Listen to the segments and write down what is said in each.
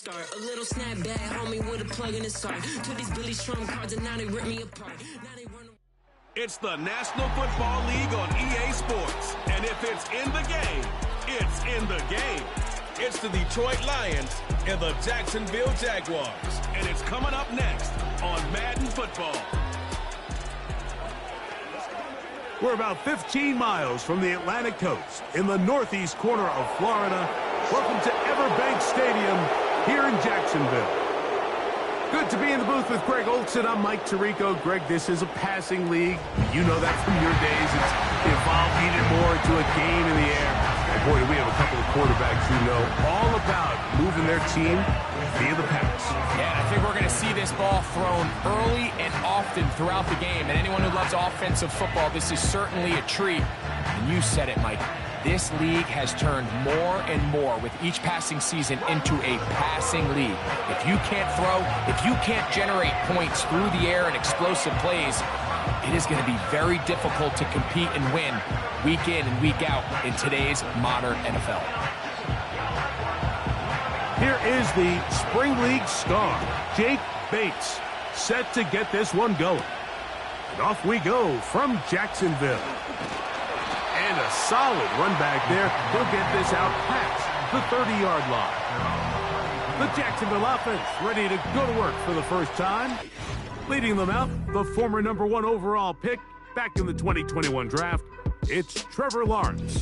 start. A little snapback, homie, with a plug in the start. To these Billy Trump cards, and now they rip me apart. Now they run. It's the National Football League on EA Sports. And if it's in the game, it's in the game. It's the Detroit Lions and the Jacksonville Jaguars. And it's coming up next on Madden Football. We're about 15 miles from the Atlantic coast in the northeast corner of Florida. Welcome to Everbank Stadium here in Jacksonville. Good to be in the booth with Greg Olson. I'm Mike Tirico. Greg, this is a passing league. You know that from your days. It's evolved even more into a game in the air. And boy, do we have a couple of quarterbacks who know all about moving their team via the pass. Yeah, I think we're going to see this ball thrown early and often throughout the game. And anyone who loves offensive football, this is certainly a treat. And you said it, Mike. This league has turned more and more with each passing season into a passing league. If you can't throw, if you can't generate points through the air and explosive plays, it is going to be very difficult to compete and win week in and week out in today's modern NFL. Here is the Spring League star, Jake Bates, set to get this one going. And off we go from Jacksonville. And a solid run back there. He'll get this out past the 30-yard line. The Jacksonville offense ready to go to work for the first time. Leading them out, the former #1 overall pick back in the 2021 draft, it's Trevor Lawrence.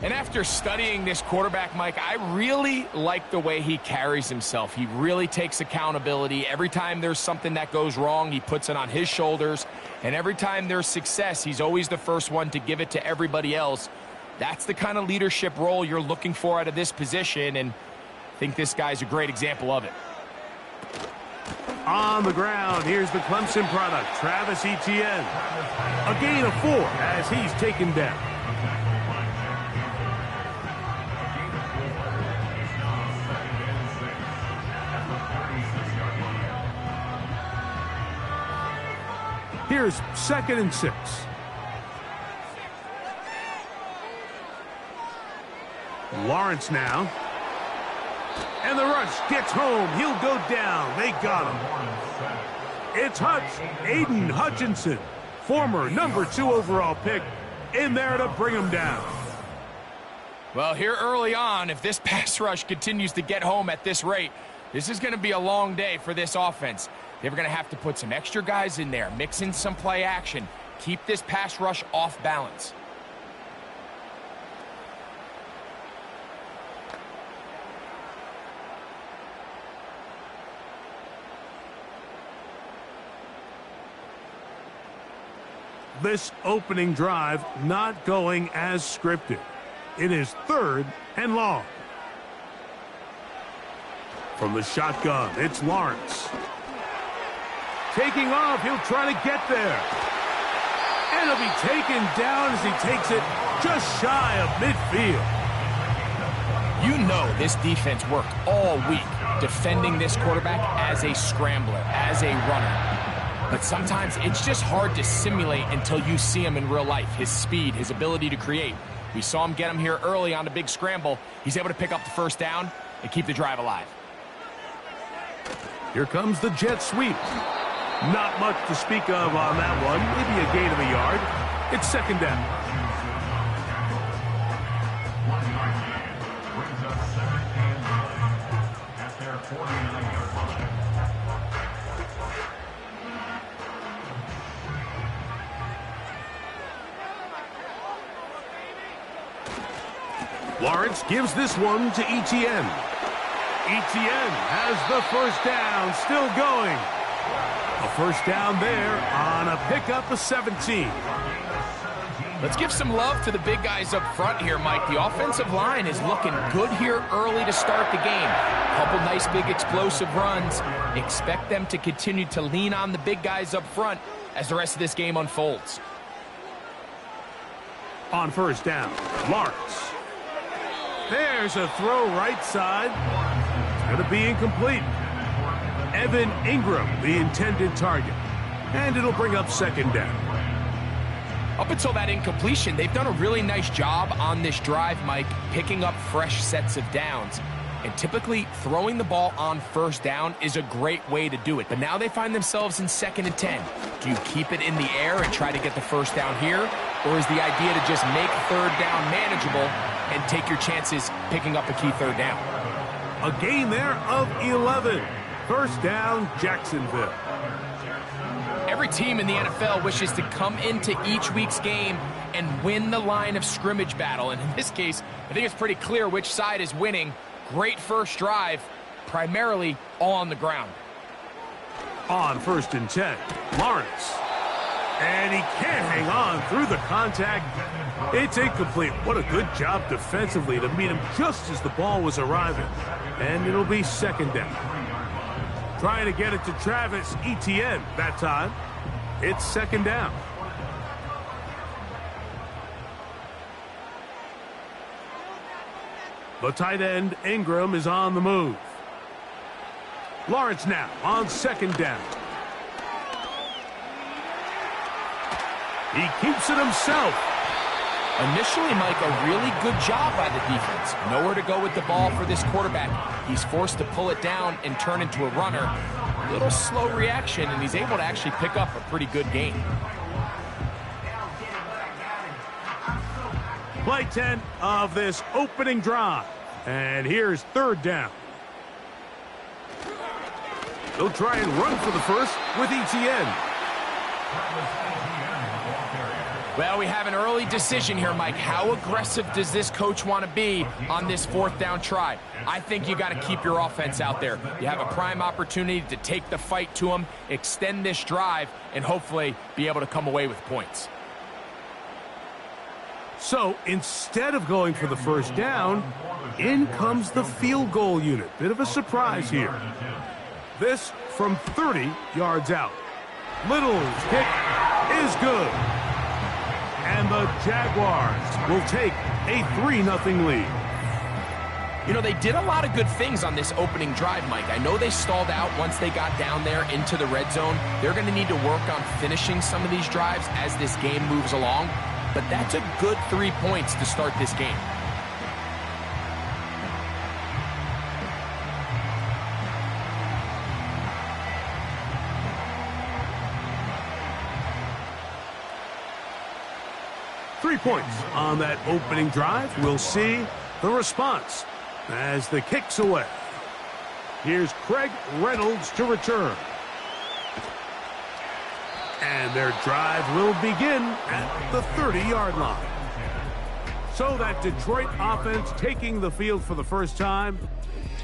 And after studying this quarterback, Mike, I really like the way he carries himself. He really takes accountability. Every time there's something that goes wrong, he puts it on his shoulders. And every time there's success, he's always the first one to give it to everybody else. That's the kind of leadership role you're looking for out of this position, and I think this guy's a great example of it. On the ground, here's the Clemson product, Travis Etienne. A gain of 4 as he's taken down. Here's 2nd and 6. Lawrence now. And the rush gets home. He'll go down. They got him. It's Aiden Hutchinson, former #2 overall pick, in there to bring him down. Well, here early on, if this pass rush continues to get home at this rate, this is going to be a long day for this offense. They're going to have to put some extra guys in there, mix in some play action, keep this pass rush off balance. This opening drive not going as scripted. It is 3rd and long. From the shotgun, it's Lawrence. Taking off, he'll try to get there. And he'll be taken down as he takes it just shy of midfield. You know this defense worked all week defending this quarterback as a scrambler, as a runner. But sometimes it's just hard to simulate until you see him in real life. His speed, his ability to create. We saw him get him here early on a big scramble. He's able to pick up the first down and keep the drive alive. Here comes the jet sweep. Not much to speak of on that one. Maybe a gain of a yard. It's 2nd down. Lawrence gives this one to Etienne. Etienne has the first down, still going. A first down there on a pickup of 17. Let's give some love to the big guys up front here, Mike. The offensive line is looking good here early to start the game. A couple nice big explosive runs. Expect them to continue to lean on the big guys up front as the rest of this game unfolds. On first down, Lawrence. There's a throw right side. It's going to be incomplete. Evan Ingram, the intended target. And it'll bring up 2nd down. Up until that incompletion, they've done a really nice job on this drive, Mike, picking up fresh sets of downs. And typically, throwing the ball on first down is a great way to do it. But now they find themselves in 2nd and 10. Do you keep it in the air and try to get the first down here? Or is the idea to just make 3rd down manageable and take your chances picking up a key 3rd down? A gain there of 11. First down, Jacksonville. Every team in the NFL wishes to come into each week's game and win the line of scrimmage battle. And in this case, I think it's pretty clear which side is winning. Great first drive, primarily all on the ground. On 1st and 10, Lawrence. And he can't hang on through the contact. It's incomplete. What a good job defensively to meet him just as the ball was arriving. And it'll be 2nd down. Trying to get it to Travis Etienne that time. It's 2nd down. The tight end, Ingram, is on the move. Lawrence now on 2nd down. He keeps it himself. Initially, Mike, a really good job by the defense. Nowhere to go with the ball for this quarterback. He's forced to pull it down and turn into a runner. A little slow reaction, and he's able to actually pick up a pretty good gain. Play 10 of this opening drive. And here's 3rd down. They'll try and run for the first with Etienne. Well, we have an early decision here, Mike. How aggressive does this coach want to be on this 4th down try? I think you got to keep your offense out there. You have a prime opportunity to take the fight to them, extend this drive, and hopefully be able to come away with points. So instead of going for the first down, in comes the field goal unit. Bit of a surprise here. This from 30 yards out. Little's kick is good. And the Jaguars will take a 3-0 lead. You know, they did a lot of good things on this opening drive, Mike. I know they stalled out once they got down there into the red zone. They're going to need to work on finishing some of these drives as this game moves along. But that's a good 3 points to start this game. Three points on that opening drive. We'll see the response as the kick's away. Here's Craig Reynolds to return. And their drive will begin at the 30-yard line. So that Detroit offense taking the field for the first time.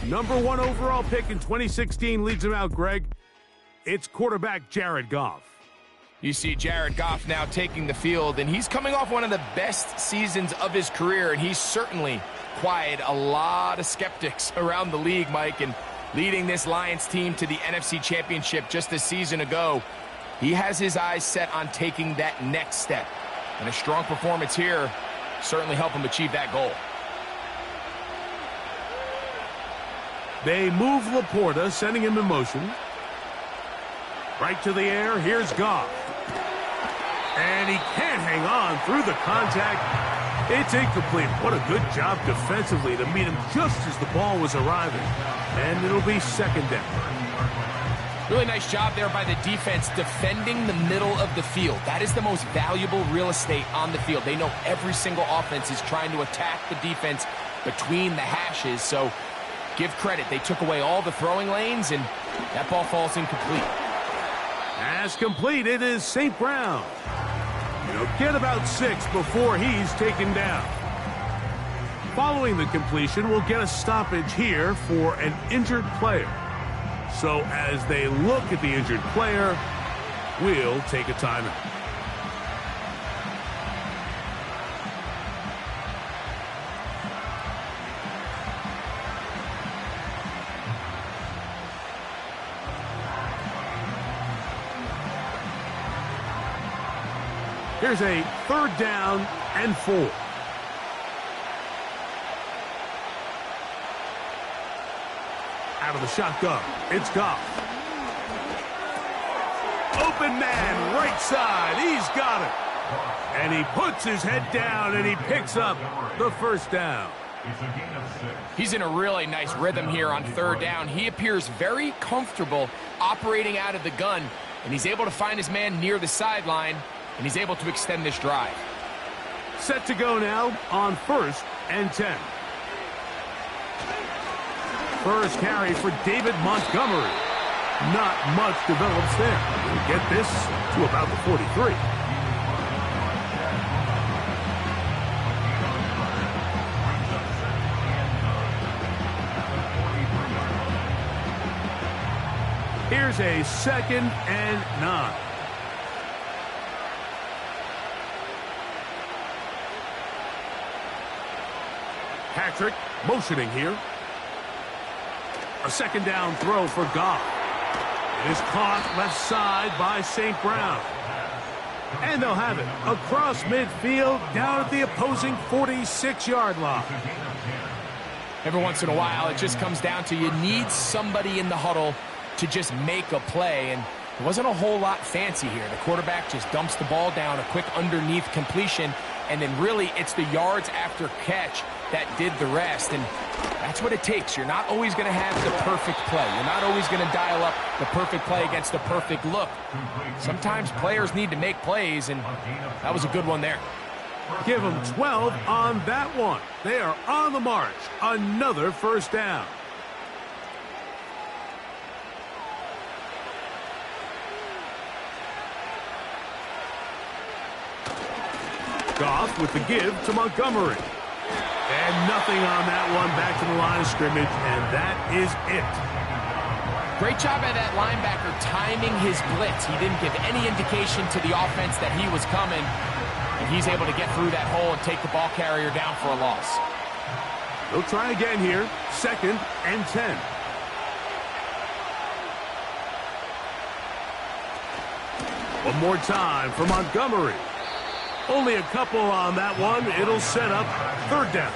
Number 1 overall pick in 2016 leads them out, Greg. It's quarterback Jared Goff. You see Jared Goff now taking the field, and he's coming off one of the best seasons of his career, and he's certainly quieted a lot of skeptics around the league, Mike, and leading this Lions team to the NFC Championship just a season ago. He has his eyes set on taking that next step, and a strong performance here certainly help him achieve that goal. They move Laporta, sending him in motion. Right to the air, here's Goff. And he can't hang on through the contact. It's incomplete. What a good job defensively to meet him just as the ball was arriving. And it'll be 2nd down. Really nice job there by the defense defending the middle of the field. That is the most valuable real estate on the field. They know every single offense is trying to attack the defense between the hashes. So give credit. They took away all the throwing lanes, and that ball falls incomplete. As complete, it is St. Brown. He'll get about 6 before he's taken down. Following the completion, we'll get a stoppage here for an injured player. So as they look at the injured player, we'll take a timeout. Here's a 3rd down and 4. Out of the shotgun, it's Goff. Open man, right side, he's got it. And he puts his head down and he picks up the first down. He's in a really nice rhythm here on third down. He appears very comfortable operating out of the gun, and he's able to find his man near the sideline, and he's able to extend this drive. Set to go now on 1st and 10. First carry for David Montgomery. Not much develops there. We'll get this to about the 43. Here's a 2nd and 9. Patrick motioning here. A 2nd down throw for Goff. It is caught left side by St. Brown. And they'll have it across midfield down at the opposing 46-yard line. Every once in a while, it just comes down to you need somebody in the huddle to just make a play, and it wasn't a whole lot fancy here. The quarterback just dumps the ball down, a quick underneath completion, and then really it's the yards after catch that did the rest, and that's what it takes. You're not always going to have the perfect play. You're not always going to dial up the perfect play against the perfect look. Sometimes players need to make plays, and that was a good one there. Give them 12 on that one. They are on the march. Another 1st down. Goff with the give to Montgomery. And nothing on that one, back to the line of scrimmage, and that is it. Great job by that linebacker timing his blitz. He didn't give any indication to the offense that he was coming, and he's able to get through that hole and take the ball carrier down for a loss. They'll try again here, 2nd and 10. One more time for Montgomery. Only a couple on that one. It'll set up 3rd down.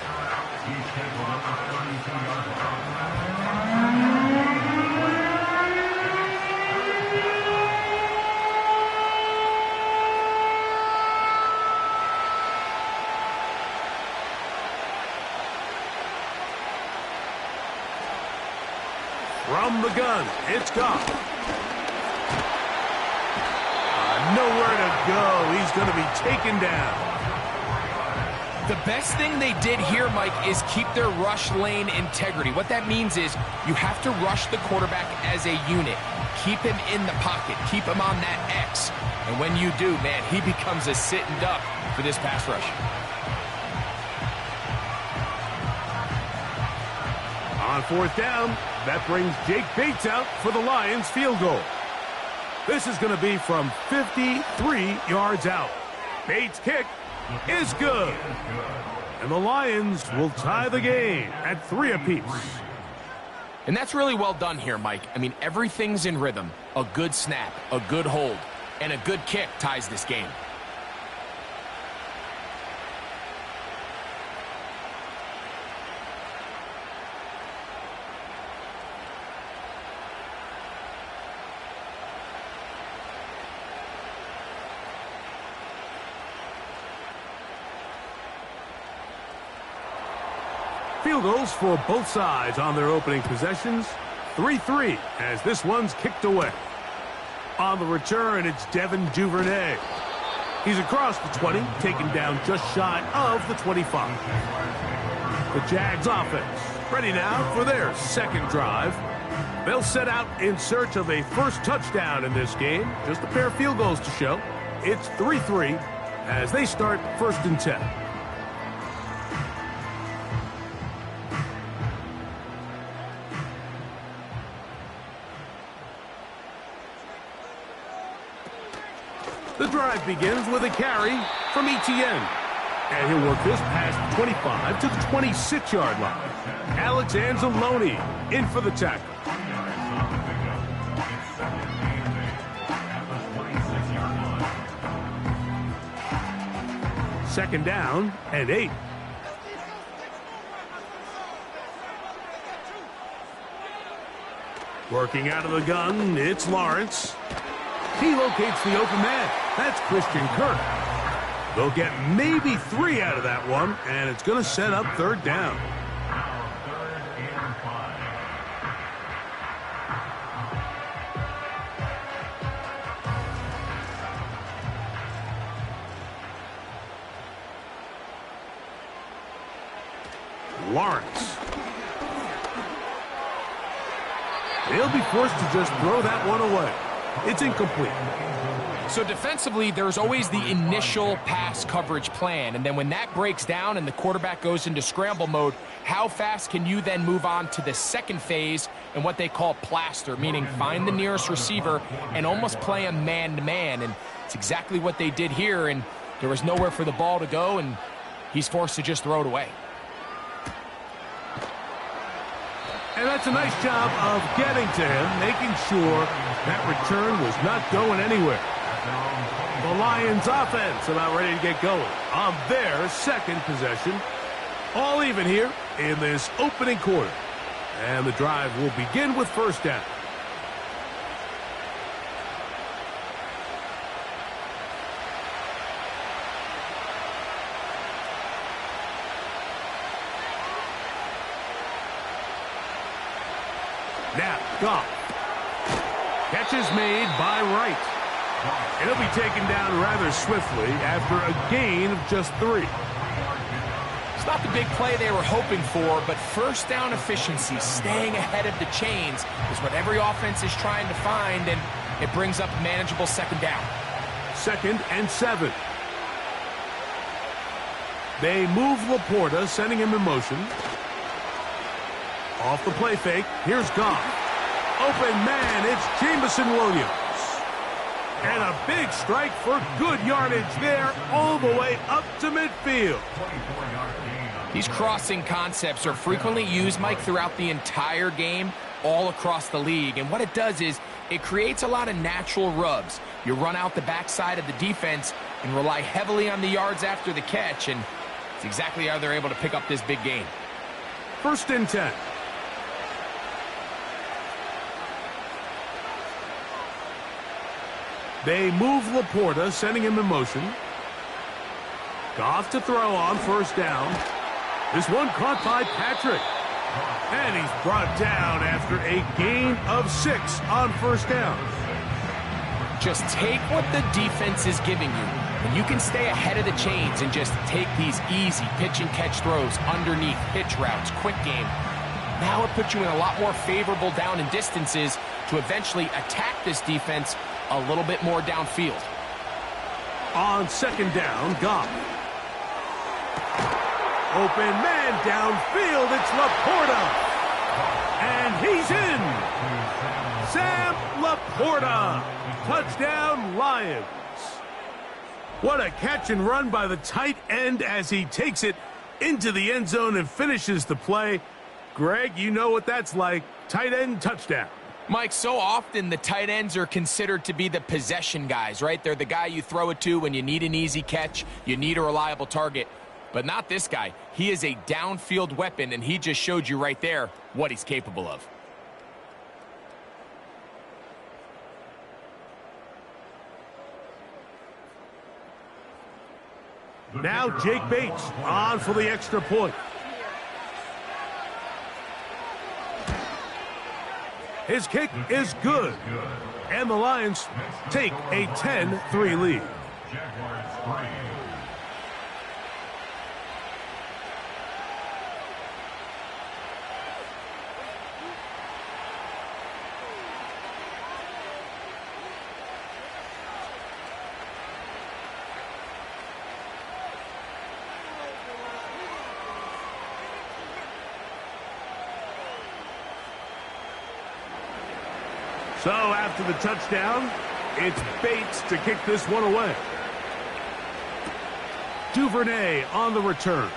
From the gun, it's Goff. Nowhere to go. He's going to be taken down. The best thing they did here, Mike, is keep their rush lane integrity. What that means is you have to rush the quarterback as a unit. Keep him in the pocket. Keep him on that X. And when you do, man, he becomes a sitting duck for this pass rush. On 4th down, that brings Jake Bates out for the Lions field goal. This is going to be from 53 yards out. Bates' kick is good. And the Lions will tie the game at 3 apiece. And that's really well done here, Mike. I mean, everything's in rhythm. A good snap, a good hold, and a good kick ties this game. Field goals for both sides on their opening possessions. 3-3 as this one's kicked away. On the return, it's Devin Duvernay. He's across the 20, taken down just shy of the 25. The Jags offense ready now for their 2nd drive. They'll set out in search of a first touchdown in this game. Just a pair of field goals to show. It's 3-3 as they start 1st and 10. The drive begins with a carry from Etienne. And he'll work this past the 25 to the 26-yard line. Alex Anzalone in for the tackle. Second down and 8. Working out of the gun, it's Lawrence. He locates the open man. That's Christian Kirk. They'll get maybe 3 out of that one, and it's going to set up third down. Lawrence. They'll be forced to just throw that one away. It's incomplete. So defensively, there's always the initial pass coverage plan, and then when that breaks down and the quarterback goes into scramble mode, how fast can you then move on to the second phase and what they call plaster, meaning find the nearest receiver and almost play him man-to-man, and it's exactly what they did here, and there was nowhere for the ball to go, and he's forced to just throw it away. And that's a nice job of getting to him, making sure that return was not going anywhere. The Lions offense about ready to get going on their second possession. All even here in this opening quarter. And the drive will begin with first down. Now, Goff. Catch is made by Wright. And he'll be taken down rather swiftly after a gain of just 3. It's not the big play they were hoping for, but first down efficiency, staying ahead of the chains, is what every offense is trying to find, and it brings up a manageable second down. 2nd and 7. They move Laporta, sending him in motion. Off the play fake, here's Goff. Open man, it's Jameson Williams. And a big strike for good yardage there all the way up to midfield. These crossing concepts are frequently used, Mike, throughout the entire game, all across the league. And what it does is it creates a lot of natural rubs. You run out the backside of the defense and rely heavily on the yards after the catch, and it's exactly how they're able to pick up this big gain. 1st and 10. They move Laporta, sending him in motion. Goff to throw on first down. This one caught by Patrick. And he's brought down after a gain of 6 on first down. Just take what the defense is giving you, and you can stay ahead of the chains and just take these easy pitch and catch throws underneath, pitch routes, quick game. Now it puts you in a lot more favorable down and distances to eventually attack this defense a little bit more downfield. On 2nd down, Goff. Open man downfield, it's Laporta. And he's in. Sam Laporta. Touchdown, Lions. What a catch and run by the tight end as he takes it into the end zone and finishes the play. Greg, you know what that's like. Tight end touchdown. Mike, so often the tight ends are considered to be the possession guys, right? They're the guy you throw it to when you need an easy catch, you need a reliable target. But not this guy. He is a downfield weapon, and he just showed you right there what he's capable of. Now Jake Bates on for the extra point. His kick is good. And the Lions take a 10-3 lead. So after the touchdown, it's Bates to kick this one away. Duvernay on the return.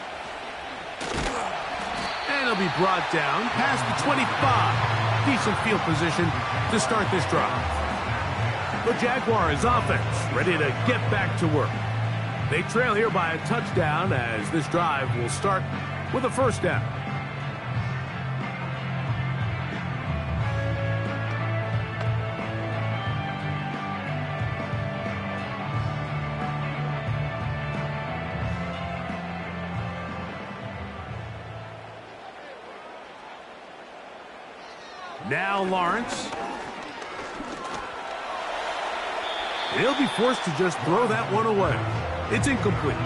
And he'll be brought down past the 25. Decent field position to start this drive. The Jaguars offense ready to get back to work. They trail here by a touchdown as this drive will start with a first down. Now Lawrence. He'll be forced to just throw that one away. It's incomplete.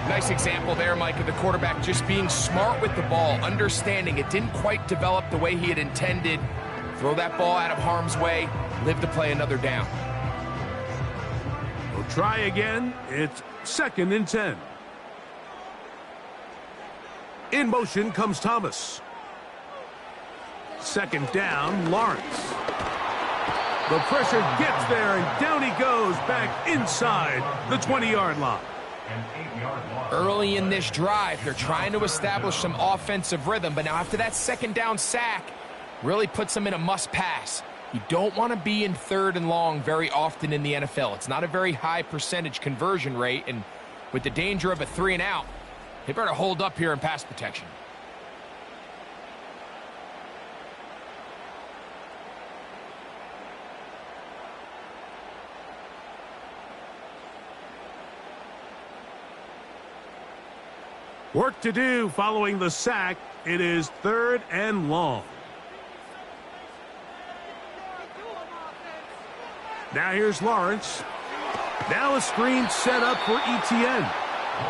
Nice example there, Mike, of the quarterback just being smart with the ball, understanding it didn't quite develop the way he had intended. Throw that ball out of harm's way, live to play another down. We'll try again. It's 2nd and 10. In motion comes Thomas. 2nd down, Lawrence. The pressure gets there, and down he goes back inside the 20-yard line. Early in this drive, they're trying to establish some offensive rhythm, but now after that 2nd down sack, really puts them in a must-pass. You don't want to be in 3rd and long very often in the NFL. It's not a very high percentage conversion rate, and with the danger of a 3 and out, they better hold up here in pass protection. Work to do following the sack. It is 3rd and long. Now here's Lawrence. Now a screen set up for Etienne.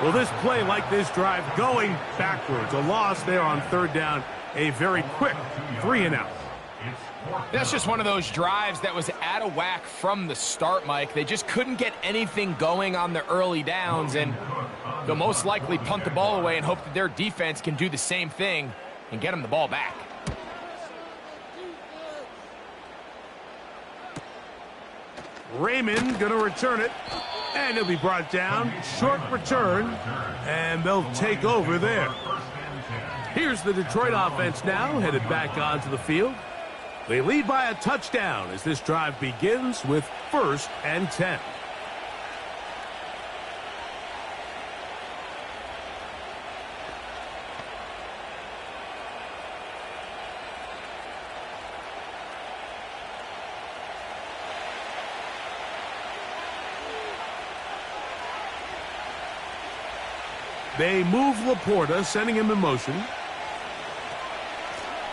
Well, this play, like this drive, going backwards. A loss there on 3rd down. A very quick 3 and out. That's just one of those drives that was out of whack from the start, Mike. They just couldn't get anything going on the early downs, and they'll most likely punt the ball away and hope that their defense can do the same thing and get them the ball back. Raymond going to return it, and he'll be brought down. Short return, and they'll take over there. Here's the Detroit offense now, headed back onto the field. They lead by a touchdown as this drive begins with 1st and 10. They move Laporta, sending him in motion.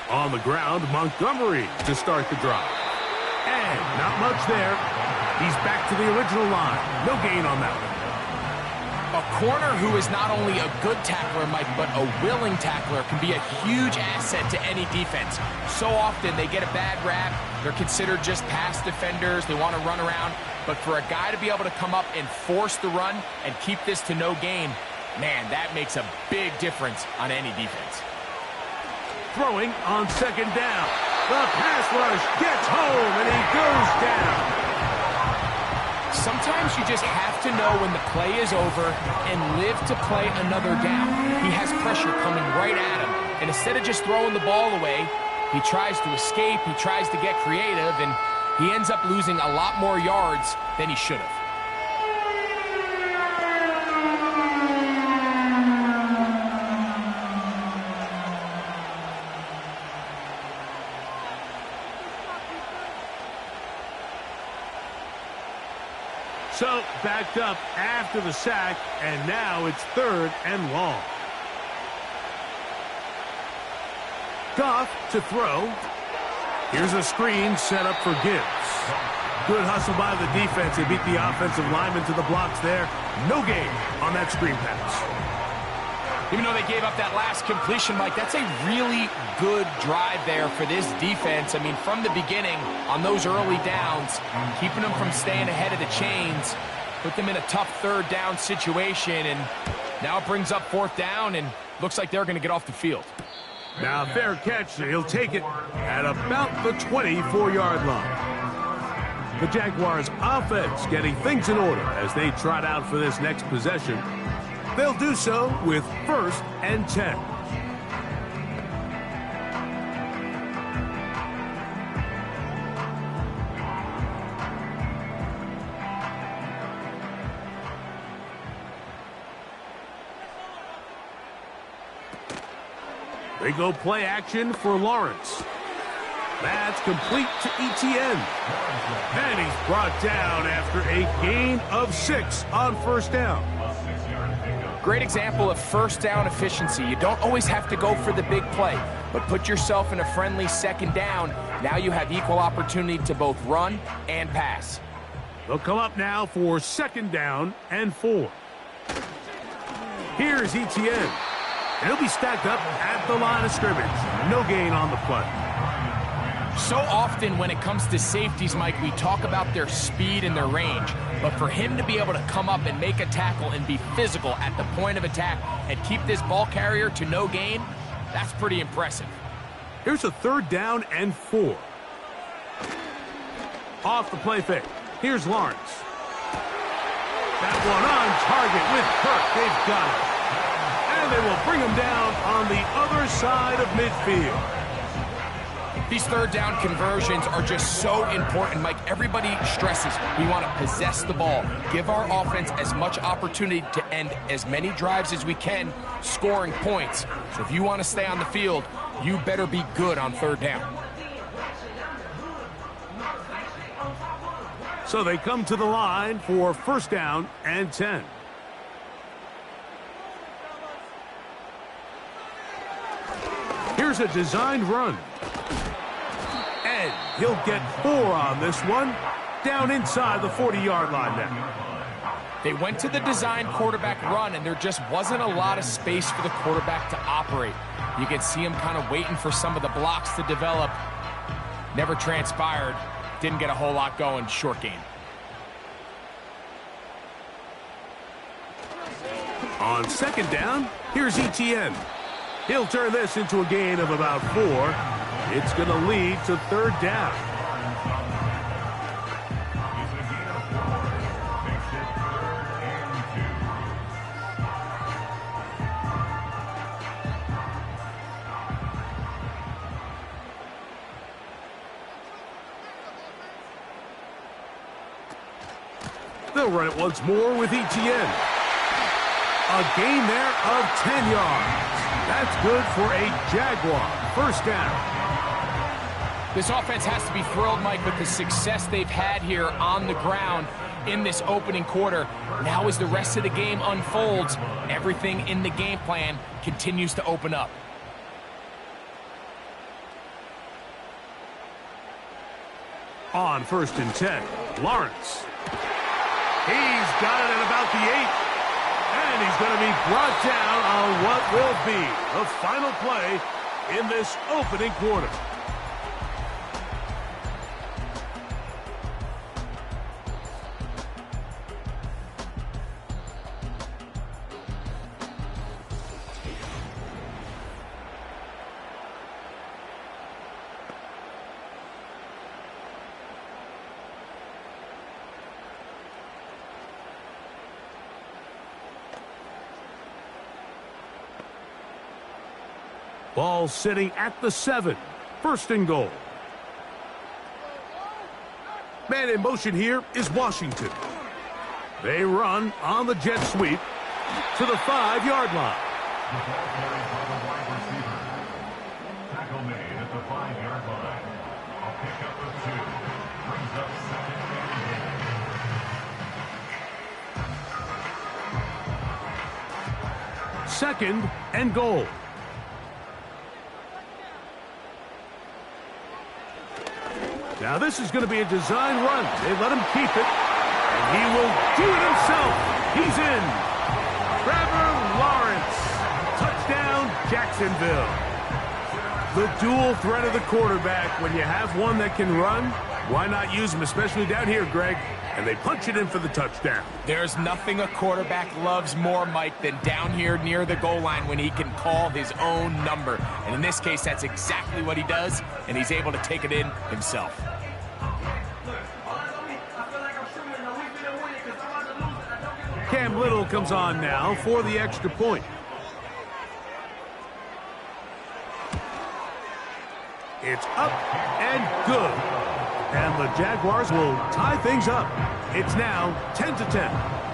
On the ground, Montgomery to start the drive. And not much there. He's back to the original line. No gain on that one. A corner who is not only a good tackler, Mike, but a willing tackler can be a huge asset to any defense. So often they get a bad rap. They're considered just pass defenders. They want to run around. But for a guy to be able to come up and force the run and keep this to no gain, man, that makes a big difference on any defense. Throwing on 2nd down. The pass rush gets home, and he goes down. Sometimes you just have to know when the play is over and live to play another down. He has pressure coming right at him, and instead of just throwing the ball away, he tries to escape, he tries to get creative, and he ends up losing a lot more yards than he should have. So, backed up after the sack, and now it's 3rd and long. Goff to throw. Here's a screen set up for Gibbs. Good hustle by the defense. They beat the offensive lineman to the blocks there. No gain on that screen pass. Even though they gave up that last completion, Mike, that's a really good drive there for this defense. I mean, from the beginning, on those early downs, keeping them from staying ahead of the chains, put them in a tough 3rd down situation, and now it brings up 4th down, and looks like they're going to get off the field. Now, fair catch. He'll take it at about the 24-yard line. The Jaguars' offense getting things in order as they trot out for this next possession. They'll do so with 1st and 10. They go play action for Lawrence. That's complete to Etienne. And he's brought down after a gain of 6 on 1st down. Great example of 1st down efficiency. You don't always have to go for the big play, but put yourself in a friendly 2nd down Now you have equal opportunity to both run and pass. They'll come up now for 2nd down and 4. Here's Etienne. And he'll be stacked up at the line of scrimmage. No gain on the play. So often when it comes to safeties, Mike, we talk about their speed and their range. But for him to be able to come up and make a tackle and be physical at the point of attack and keep this ball carrier to no gain, that's pretty impressive. Here's a 3rd down and 4. Off the play fake. Here's Lawrence. That one on target with Kirk. They've got it. And they will bring him down on the other side of midfield. These 3rd down conversions are just so important, Mike. Everybody stresses we want to possess the ball, give our offense as much opportunity to end as many drives as we can, scoring points. So if you want to stay on the field, you better be good on 3rd down. So they come to the line for 1st down and 10. Here's a designed run. And he'll get 4 on this one. Down inside the 40-yard line now. They went to the design quarterback run, and there just wasn't a lot of space for the quarterback to operate. You can see him kind of waiting for some of the blocks to develop. Never transpired. Didn't get a whole lot going. Short game. On 2nd down, here's Etienne. He'll turn this into a gain of about 4. It's going to lead to 3rd down. They'll run it once more with Etienne. A gain there of 10 yards. That's good for a Jaguar 1st down. This offense has to be thrilled, Mike, with the success they've had here on the ground in this opening quarter. Now as the rest of the game unfolds, everything in the game plan continues to open up. On 1st and 10, Lawrence. He's got it at about the 8. And he's going to be brought down on what will be the final play in this opening quarter. Ball sitting at the 7. 1st and goal. Man in motion here is Washington. They run on the jet sweep to the 5-yard line. Tackle made at the 5-yard line. A pickup of 2. Brings up 2nd and goal. Now this is going to be a design run. They let him keep it, and he will do it himself. He's in. Trevor Lawrence. Touchdown, Jacksonville. The dual threat of the quarterback. When you have one that can run, why not use him, especially down here, Greg? And they punch it in for the touchdown. There's nothing a quarterback loves more, Mike, than down here near the goal line when he can call his own number. And in this case, that's exactly what he does, and he's able to take it in himself. Cam Little comes on now for the extra point. It's up and good. And the Jaguars will tie things up. It's now 10-10.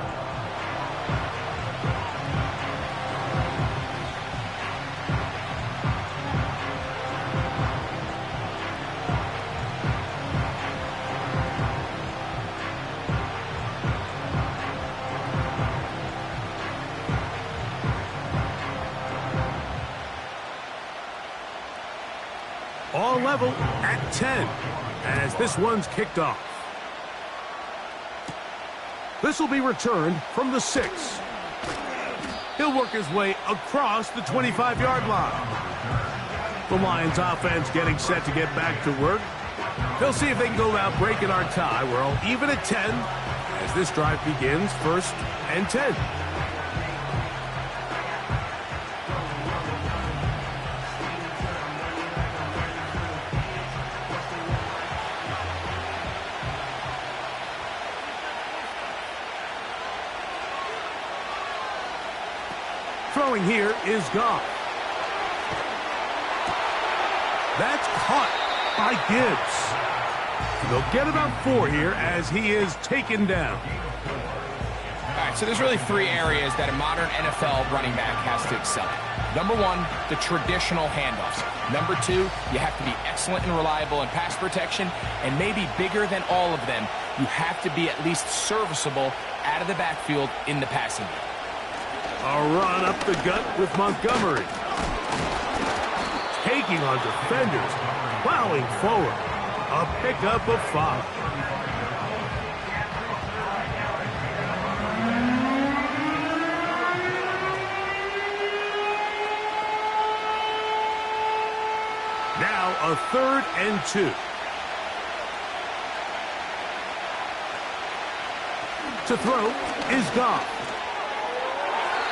All level at 10 as this one's kicked off. This will be returned from the 6. He'll work his way across the 25-yard line. The Lions offense getting set to get back to work. They'll see if they can go out breaking our tie. We're all even at 10 as this drive begins, 1st and 10. Throwing here is Goff. That's caught by Gibbs. They'll get about 4 here as he is taken down. All right, so there's really 3 areas that a modern NFL running back has to excel at. Number 1, the traditional handoffs. Number 2, you have to be excellent and reliable in pass protection. And maybe bigger than all of them, you have to be at least serviceable out of the backfield in the passing game. A run up the gut with Montgomery. Taking on defenders, plowing forward. A pickup of 5. Now a 3rd and 2. To throw is Goff.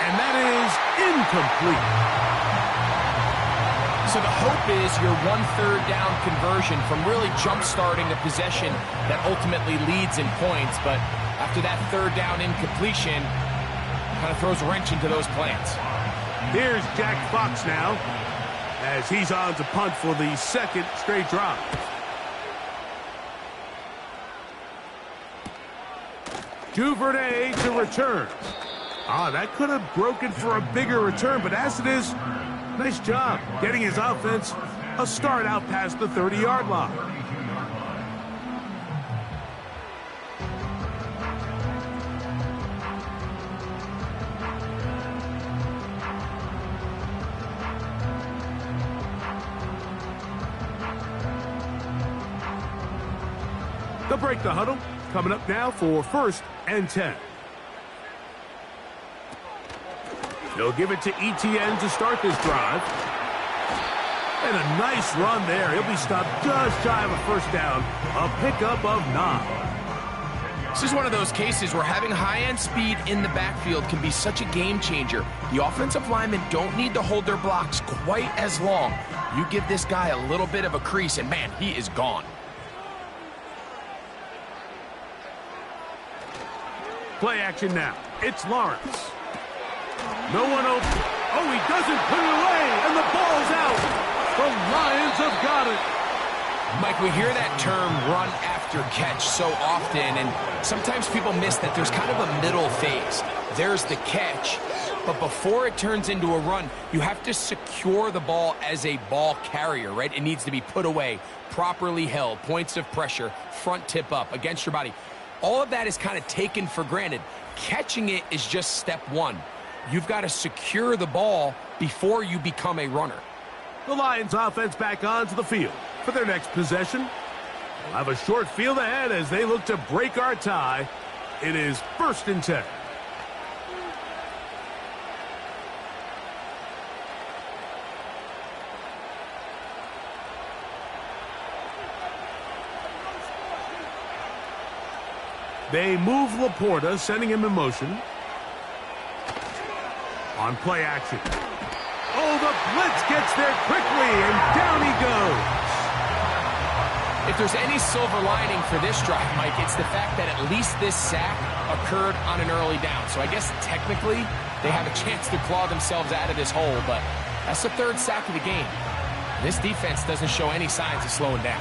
And that is incomplete. So the hope is your 1/3 down conversion from really jump-starting a possession that ultimately leads in points. But after that 3rd down incompletion, kind of throws a wrench into those plans. Here's Jack Fox now as he's on to punt for the 2nd straight drive. Duvernay to return. That could have broken for a bigger return, but as it is, nice job getting his offense a start out past the 30-yard line. They'll break the huddle. Coming up now for 1st and 10. They'll give it to Etienne to start this drive. And a nice run there. He'll be stopped just shy of a 1st down. A pickup of 9. This is one of those cases where having high-end speed in the backfield can be such a game changer. The offensive linemen don't need to hold their blocks quite as long. You give this guy a little bit of a crease, and man, he is gone. Play action now. It's Lawrence. No one open. Oh, he doesn't put it away, and the ball's out. The Lions have got it. Mike, we hear that term run after catch so often, and sometimes people miss that there's kind of a middle phase. There's the catch, but before it turns into a run, you have to secure the ball as a ball carrier, right? It needs to be put away, properly held, points of pressure, front tip up against your body. All of that is kind of taken for granted. Catching it is just step 1. You've got to secure the ball before you become a runner. The Lions offense back onto the field for their next possession. They'll have a short field ahead as they look to break our tie. It is 1st and 10. They move Laporta, sending him in motion. On play action. Oh, the blitz gets there quickly, and down he goes. If there's any silver lining for this drive, Mike, it's the fact that at least this sack occurred on an early down. So I guess technically they have a chance to claw themselves out of this hole, but that's the 3rd sack of the game. This defense doesn't show any signs of slowing down.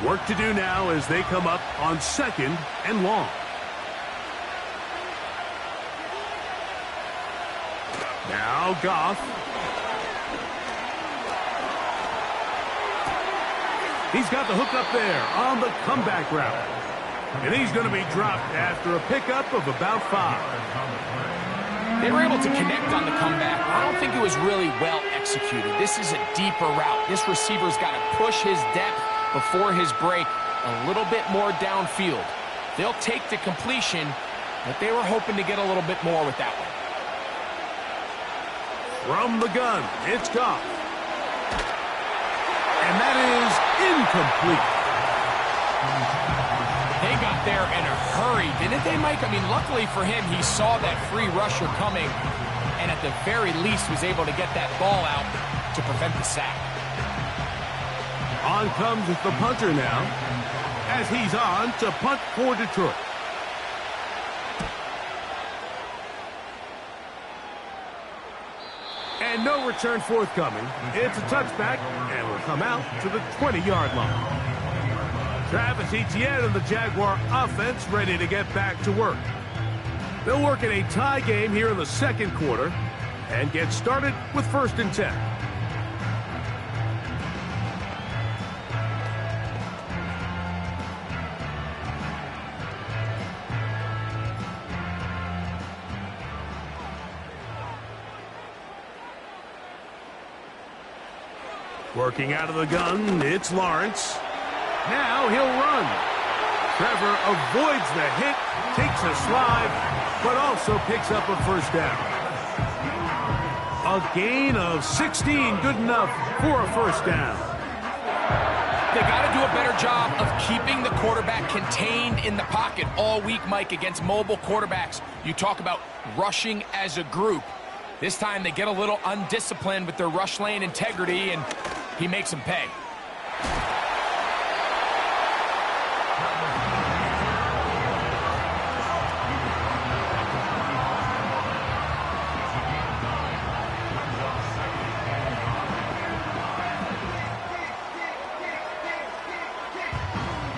Work to do now as they come up on 2nd and long. Now Goff. He's got the hook up there on the comeback route. And he's going to be dropped after a pickup of about 5. They were able to connect on the comeback. I don't think it was really well executed. This is a deeper route. This receiver's got to push his depth before his break a little bit more downfield. They'll take the completion, but they were hoping to get a little bit more with that one. From the gun, it's Goff. And that is incomplete. They got there in a hurry, didn't they, Mike? I mean, luckily for him, he saw that free rusher coming and at the very least was able to get that ball out to prevent the sack. On comes the punter now, as he's on to punt for Detroit. And no return forthcoming. It's a touchback, and will come out to the 20-yard line. Travis Etienne and the Jaguar offense ready to get back to work. They'll work in a tie game here in the second quarter and get started with 1st and 10. Working out of the gun, it's Lawrence. Now he'll run. Trevor avoids the hit, takes a slide, but also picks up a 1st down. A gain of 16, good enough for a 1st down. They got to do a better job of keeping the quarterback contained in the pocket all week, Mike, against mobile quarterbacks. You talk about rushing as a group. This time they get a little undisciplined with their rush lane integrity, and he makes them pay.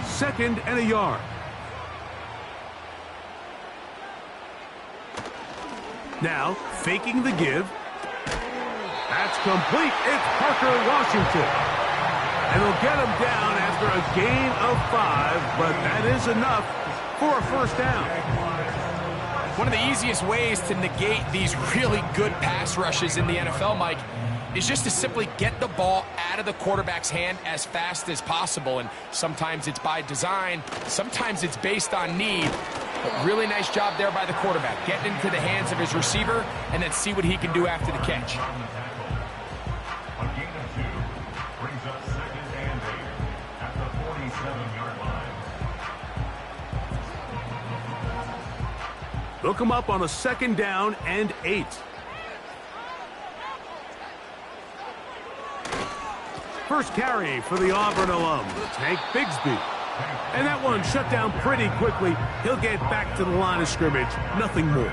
Second and a yard. Now, faking the give. That's complete. It's Parker Washington. And he'll get him down after a gain of 5, but that is enough for a 1st down. One of the easiest ways to negate these really good pass rushes in the NFL, Mike, is just to simply get the ball out of the quarterback's hand as fast as possible. And sometimes it's by design, sometimes it's based on need. But really nice job there by the quarterback, getting into the hands of his receiver and then see what he can do after the catch. A gain of 2 brings up 2nd and 8 at the 47-yard line. They'll come up on a 2nd down and 8. First carry for the Auburn alum, Tank Bigsby. And that one shut down pretty quickly. He'll get back to the line of scrimmage. Nothing more.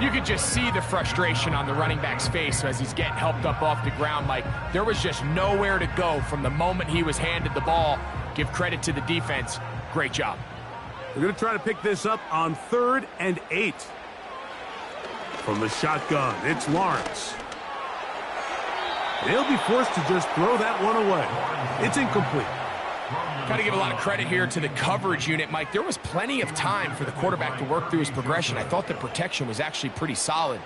You could just see the frustration on the running back's face as he's getting helped up off the ground. Like, there was just nowhere to go from the moment he was handed the ball. Give credit to the defense. Great job. They're going to try to pick this up on 3rd and 8. From the shotgun, it's Lawrence. They'll be forced to just throw that one away. It's incomplete. Got to give a lot of credit here to the coverage unit, Mike. There was plenty of time for the quarterback to work through his progression. I thought the protection was actually pretty solid.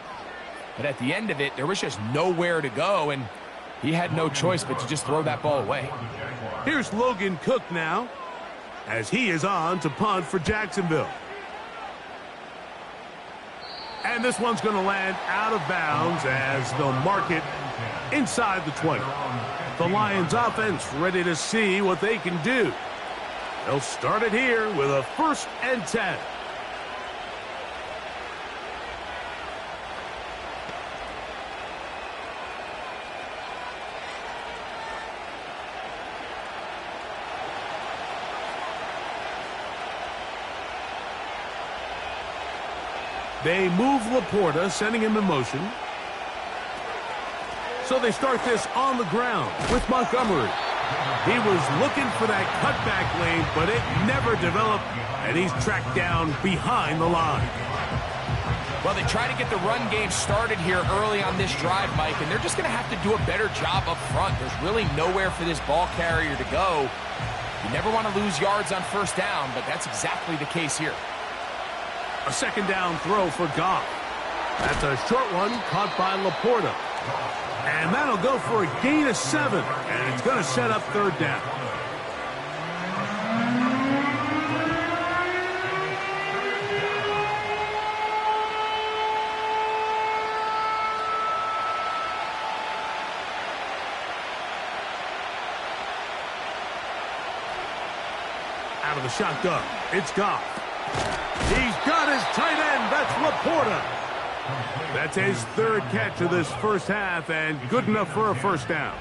But at the end of it, there was just nowhere to go, and he had no choice but to just throw that ball away. Here's Logan Cook now, as he is on to punt for Jacksonville. And this one's going to land out of bounds as they'll mark it inside the 20. The Lions offense ready to see what they can do. They'll start it here with a 1st and 10. They move Laporta, sending him in motion. So they start this on the ground with Montgomery. He was looking for that cutback lane, but it never developed, and he's tracked down behind the line. Well, they try to get the run game started here early on this drive, Mike, and they're just going to have to do a better job up front. There's really nowhere for this ball carrier to go. You never want to lose yards on 1st down, but that's exactly the case here. A 2nd down throw for Goff. That's a short one caught by Laporta. And that'll go for a gain of 7. And it's going to set up third down. Out of the shotgun, it's Goff. He's got his tight end. That's Laporta. That's his third catch of this first half, and good enough for a first down.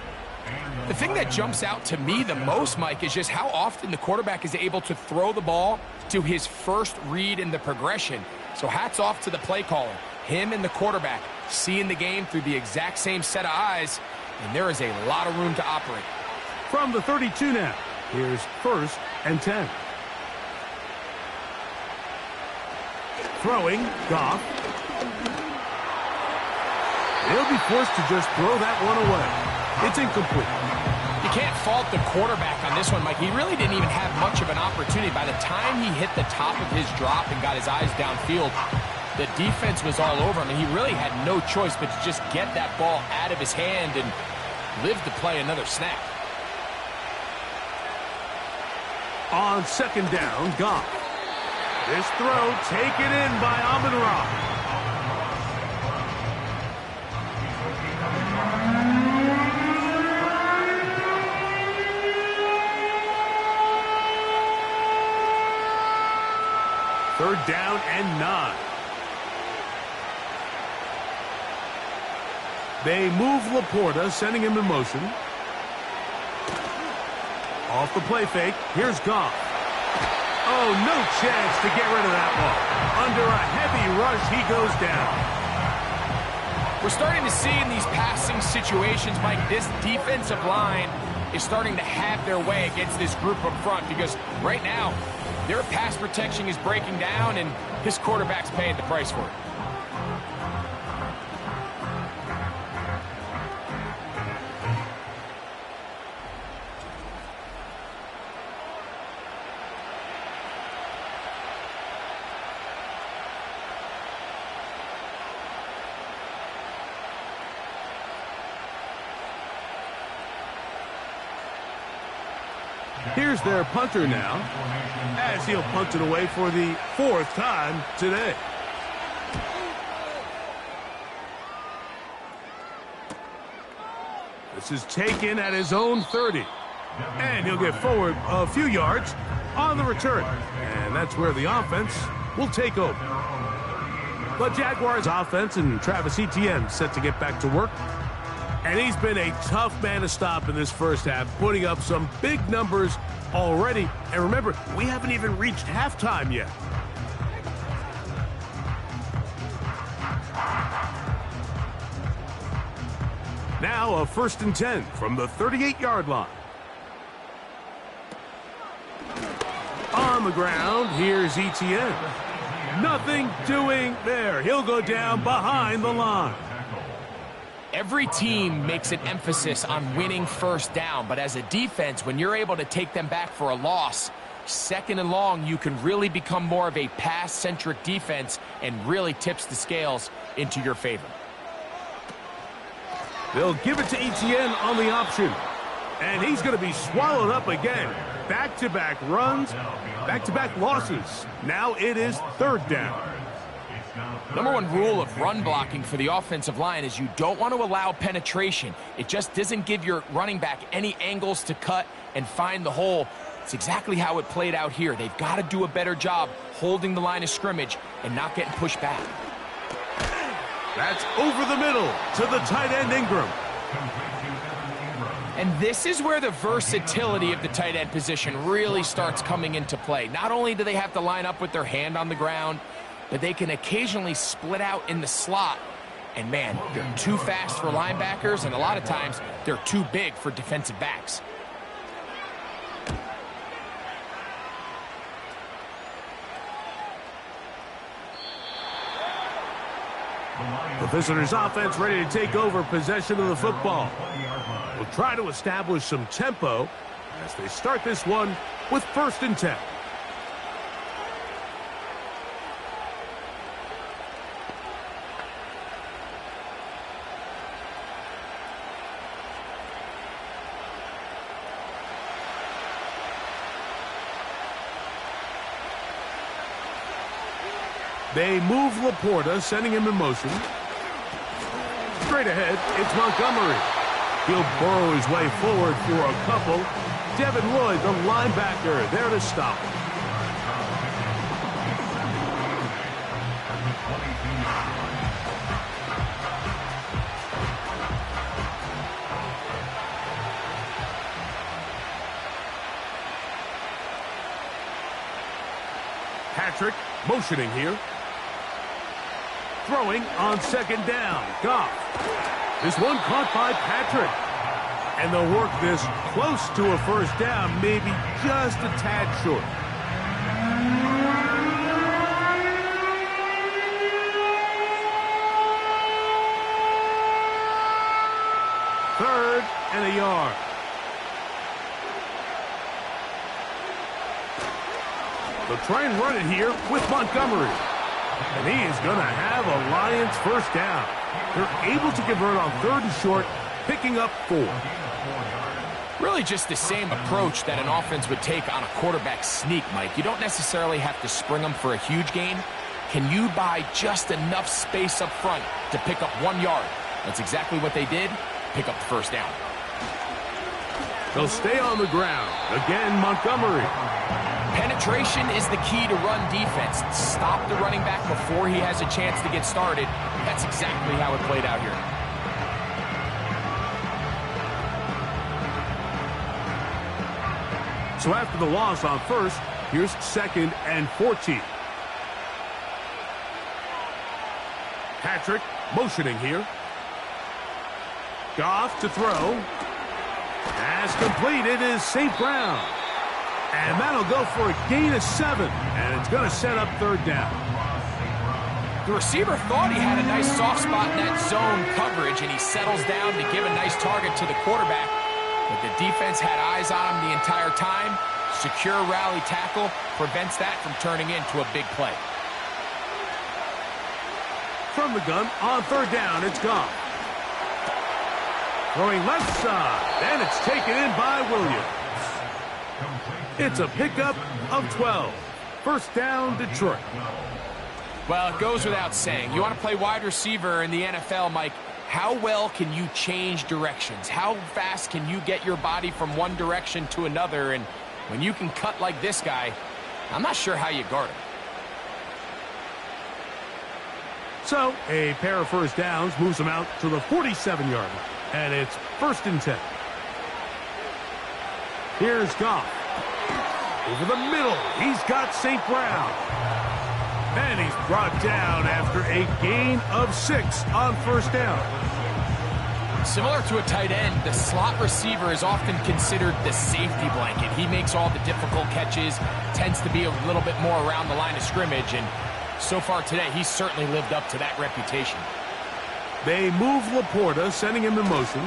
The thing that jumps out to me the most, Mike, is just how often the quarterback is able to throw the ball to his first read in the progression. So hats off to the play caller. Him and the quarterback seeing the game through the exact same set of eyes, and there is a lot of room to operate. From the 32 now, here's 1st and 10. Throwing, Goff. He'll be forced to just throw that one away. It's incomplete. You can't fault the quarterback on this one, Mike. He really didn't even have much of an opportunity. By the time he hit the top of his drop and got his eyes downfield, the defense was all over him, and he really had no choice but to just get that ball out of his hand and live to play another snap. On 2nd down, Goff. This throw taken in by Amon-Ra. Third down and 9. They move Laporta, sending him in motion. Off the play fake, here's Goff. Oh, no chance to get rid of that one. Under a heavy rush, he goes down. We're starting to see in these passing situations, Mike, this defensive line is starting to have their way against this group up front because right now, their pass protection is breaking down and his quarterback's paying the price for it. Here's their punter now, as he'll punt it away for the 4th time today. This is taken at his own 30. And he'll get forward a few yards on the return. And that's where the offense will take over. The Jaguars offense and Travis Etienne set to get back to work. And he's been a tough man to stop in this first half, putting up some big numbers already. And remember, we haven't even reached halftime yet. Now a 1st and 10 from the 38-yard line. On the ground, here's Etienne. Nothing doing there. He'll go down behind the line. Every team makes an emphasis on winning first down, but as a defense, when you're able to take them back for a loss, 2nd and long, you can really become more of a pass-centric defense and really tips the scales into your favor. They'll give it to Etienne on the option, and he's going to be swallowed up again. Back-to-back runs, back-to-back losses. Now it is 3rd down. Number one rule of run blocking for the offensive line is you don't want to allow penetration. It just doesn't give your running back any angles to cut and find the hole. It's exactly how it played out here. They've got to do a better job holding the line of scrimmage and not getting pushed back. That's over the middle to the tight end Ingram. And this is where the versatility of the tight end position really starts coming into play. Not only do they have to line up with their hand on the ground, but they can occasionally split out in the slot. And man, they're too fast for linebackers, and a lot of times they're too big for defensive backs. The visitors' offense ready to take over possession of the football. Will try to establish some tempo as they start this one with 1st and 10. They move Laporta, sending him in motion. Straight ahead, it's Montgomery. He'll burrow his way forward for a couple. Devin Lloyd, the linebacker, there to stop. Patrick motioning here. Throwing on second down. Goff. This one caught by Patrick. And they'll work this close to a first down, maybe just a tad short. Third and a yard. They'll try and run it here with Montgomery. And he is going to have a Lions first down. They're able to convert on third and short, picking up 4. Really just the same approach that an offense would take on a quarterback sneak, Mike. You don't necessarily have to spring them for a huge gain. Can you buy just enough space up front to pick up 1 yard? That's exactly what they did. Pick up the first down. They'll stay on the ground. Again, Montgomery. Penetration is the key to run defense. Stop the running back before he has a chance to get started. That's exactly how it played out here. So after the loss on first, here's 2nd and 14. Patrick motioning here. Goff to throw. Pass completed is St. Brown. And that'll go for a gain of 7. And it's going to set up third down. The receiver thought he had a nice soft spot in that zone coverage, and he settles down to give a nice target to the quarterback. But the defense had eyes on him the entire time. Secure rally tackle prevents that from turning into a big play. From the gun, on third down, it's gone. Throwing left side, and it's taken in by Williams. It's a pickup of 12. First down, Detroit. Well, it goes without saying. You want to play wide receiver in the NFL, Mike. How well can you change directions? How fast can you get your body from one direction to another? And when you can cut like this guy, I'm not sure how you guard him. So, a pair of first downs moves them out to the 47-yard line. And it's 1st and 10. Here's Goff. Over the middle, he's got St. Brown. And he's brought down after a gain of 6 on first down. Similar to a tight end, the slot receiver is often considered the safety blanket. He makes all the difficult catches, tends to be a little bit more around the line of scrimmage, and so far today, he's certainly lived up to that reputation. They move Laporta, sending him in motion.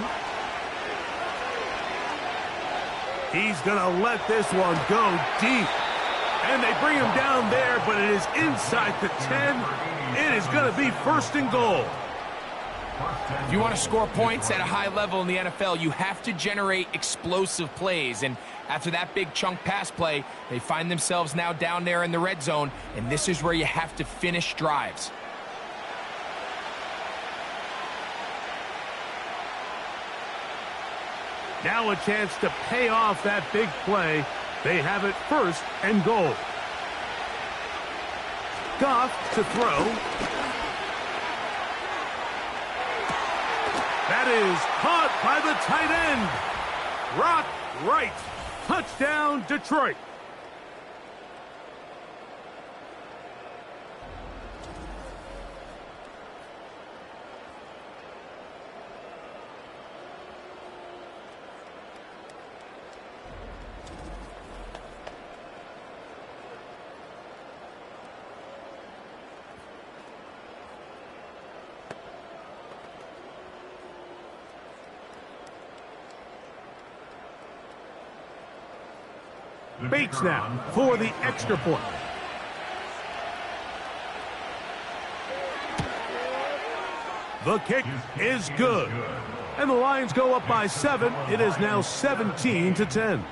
He's going to let this one go deep. And they bring him down there, but it is inside the 10. It is going to be 1st and goal. If you want to score points at a high level in the NFL, you have to generate explosive plays. And after that big chunk pass play, they find themselves now down there in the red zone, and this is where you have to finish drives. Now a chance to pay off that big play. They have it 1st and goal. Goff to throw. That is caught by the tight end. Rock right. Touchdown, Detroit. Bates now for the extra point. The kick is good. And the Lions go up by 7. It is now 17-10.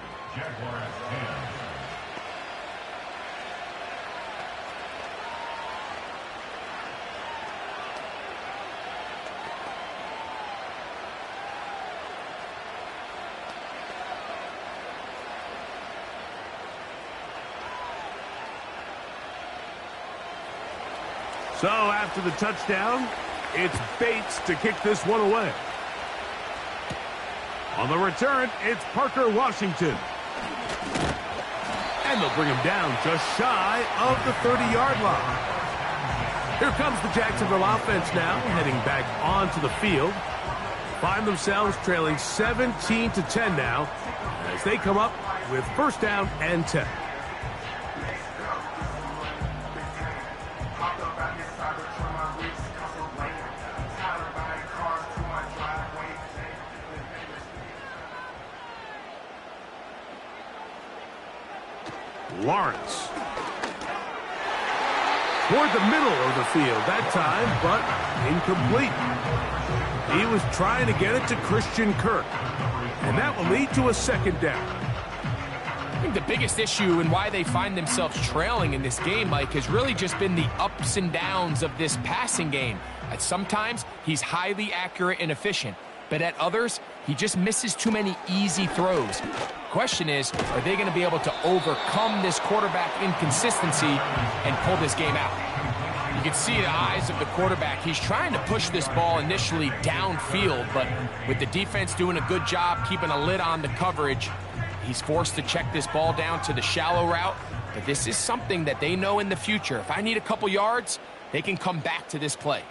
So after the touchdown, it's Bates to kick this one away. On the return, it's Parker Washington. And they'll bring him down just shy of the 30-yard line. Here comes the Jacksonville offense now, heading back onto the field. Find themselves trailing 17-10 now as they come up with first down and 10. Lawrence. Toward the middle of the field that time, but incomplete. He was trying to get it to Christian Kirk, and that will lead to a second down. I think the biggest issue and why they find themselves trailing in this game, Mike, has really just been the ups and downs of this passing game. At sometimes, he's highly accurate and efficient, but at others, he just misses too many easy throws. Question is, are they going to be able to overcome this quarterback inconsistency and pull this game out? You can see the eyes of the quarterback. He's trying to push this ball initially downfield, but with the defense doing a good job keeping a lid on the coverage, he's forced to check this ball down to the shallow route. But this is something that they know in the future. If I need a couple yards, they can come back to this play.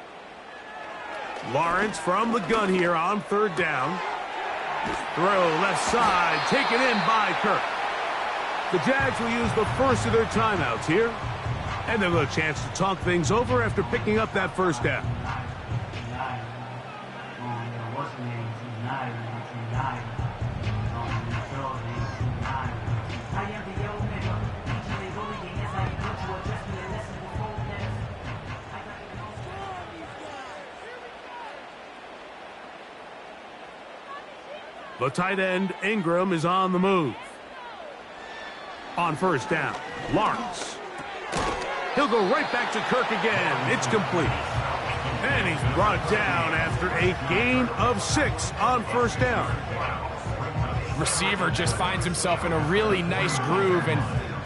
Lawrence from the gun here on third down. Throw left side, taken in by Kirk. The Jags will use the first of their timeouts here, and they'll have a chance to talk things over after picking up that first down. The tight end, Ingram, is on the move. On first down, Lawrence. He'll go right back to Kirk again. It's complete. And he's brought down after a gain of 6 on first down. Receiver just finds himself in a really nice groove, and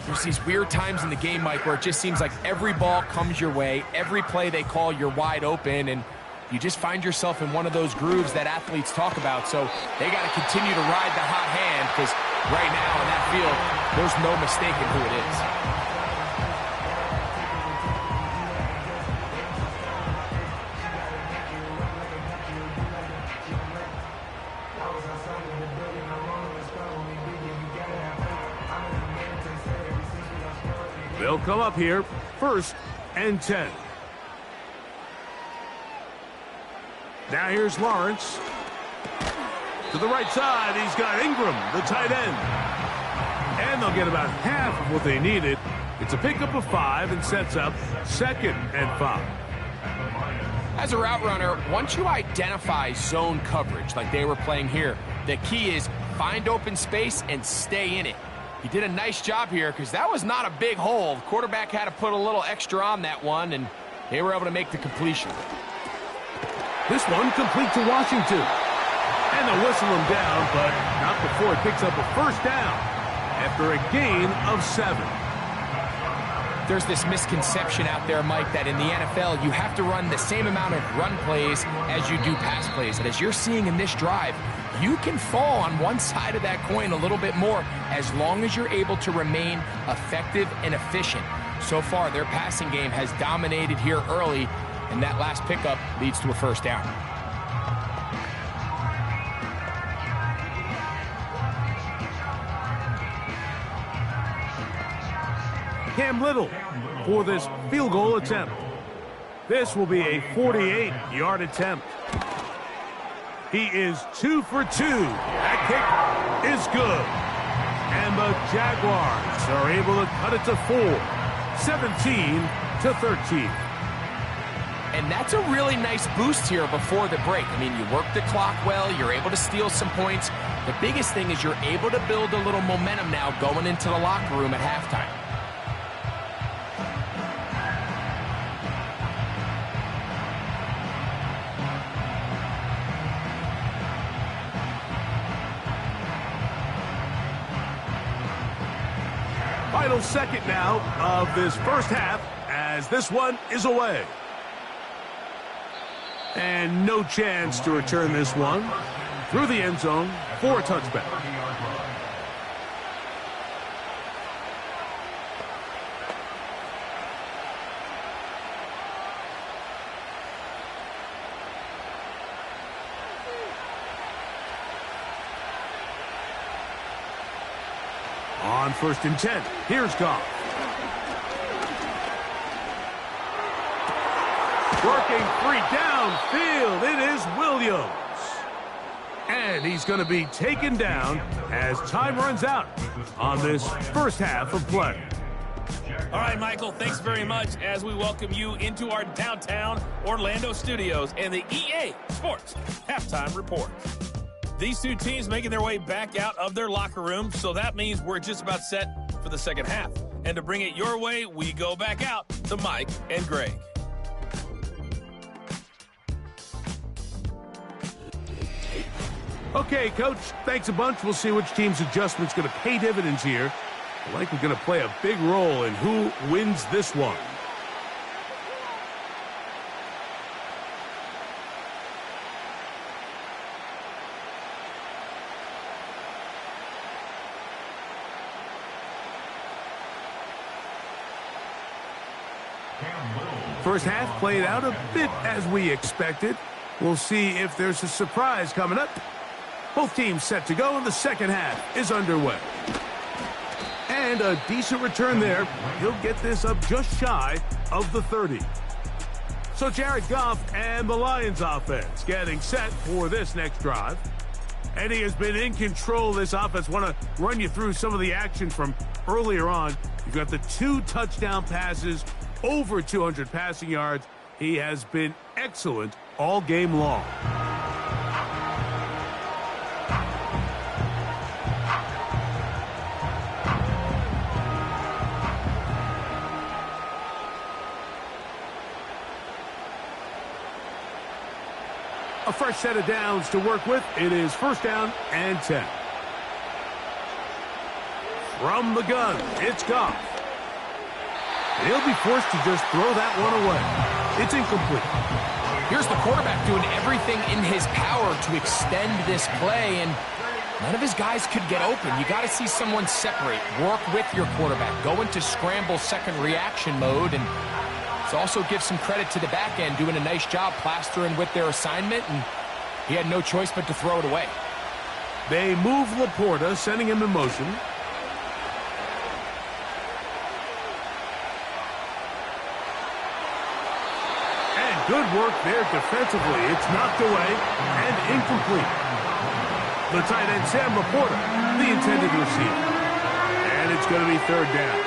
there's these weird times in the game, Mike, where it just seems like every ball comes your way, every play they call, you're wide open, and you just find yourself in one of those grooves that athletes talk about. So they got to continue to ride the hot hand, because right now in that field, there's no mistaking who it is. They'll come up here, first and 10. Now here's Lawrence. To the right side, he's got Ingram, the tight end. And they'll get about half of what they needed. It's a pickup of 5 and sets up second and 5. As a route runner, once you identify zone coverage like they were playing here, the key is find open space and stay in it. He did a nice job here because that was not a big hole. The quarterback had to put a little extra on that one, and they were able to make the completion. This one complete to Washington. And they'll whistle him down, but not before it picks up a first down after a gain of 7. There's this misconception out there, Mike, that in the NFL you have to run the same amount of run plays as you do pass plays. And as you're seeing in this drive, you can fall on one side of that coin a little bit more as long as you're able to remain effective and efficient. So far, their passing game has dominated here early, and that last pickup leads to a first down. Cam Little for this field goal attempt. This will be a 48-yard attempt. He is 2 for 2. That kick is good. And the Jaguars are able to cut it to 4, 17-13. And that's a really nice boost here before the break. I mean, you work the clock well, you're able to steal some points. The biggest thing is you're able to build a little momentum now going into the locker room at halftime. Final second now of this first half as this one is away. And no chance to return this one through the end zone for a touchback. On 1st and 10, here's Goff. Working free downfield, it is Williams. And he's going to be taken down as time runs out on this first half of play. All right, Michael, thanks very much as we welcome you into our downtown Orlando studios and the EA Sports Halftime Report. These two teams making their way back out of their locker room, so that means we're just about set for the second half. And to bring it your way, we go back out to Mike and Greg. Okay, Coach, thanks a bunch. We'll see which team's adjustment's going to pay dividends here. I think we're going to play a big role in who wins this one. First half played out a bit as we expected. We'll see if there's a surprise coming up. Both teams set to go, and the second half is underway. And a decent return there. He'll get this up just shy of the 30. So Jared Goff and the Lions offense getting set for this next drive. And he has been in control of this offense. Want to run you through some of the action from earlier on. You've got the 2 touchdown passes, over 200 passing yards. He has been excellent all game long. A fresh set of downs to work with. It is 1st down and 10. From the gun, it's Goff. He'll be forced to just throw that one away. It's incomplete. Here's the quarterback doing everything in his power to extend this play, and none of his guys could get open. You got to see someone separate, work with your quarterback, go into scramble second reaction mode, and it also gives some credit to the back end, doing a nice job plastering with their assignment, and he had no choice but to throw it away. They move Laporta, sending him in motion. Good work there defensively. It's knocked away and incomplete. The tight end, Sam Laporta, the intended receiver. And it's going to be 3rd down.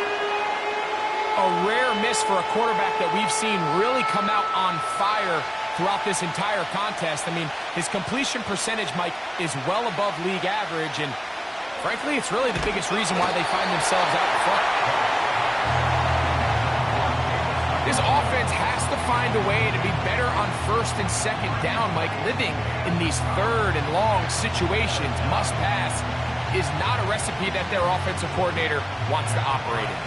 A rare miss for a quarterback that we've seen really come out on fire throughout this entire contest. I mean, his completion percentage, Mike, is well above league average. And frankly, it's really the biggest reason why they find themselves out in front. This offense has to find a way to be better on 1st and 2nd down, Mike. Living in these 3rd and long situations, must pass, is not a recipe that their offensive coordinator wants to operate in.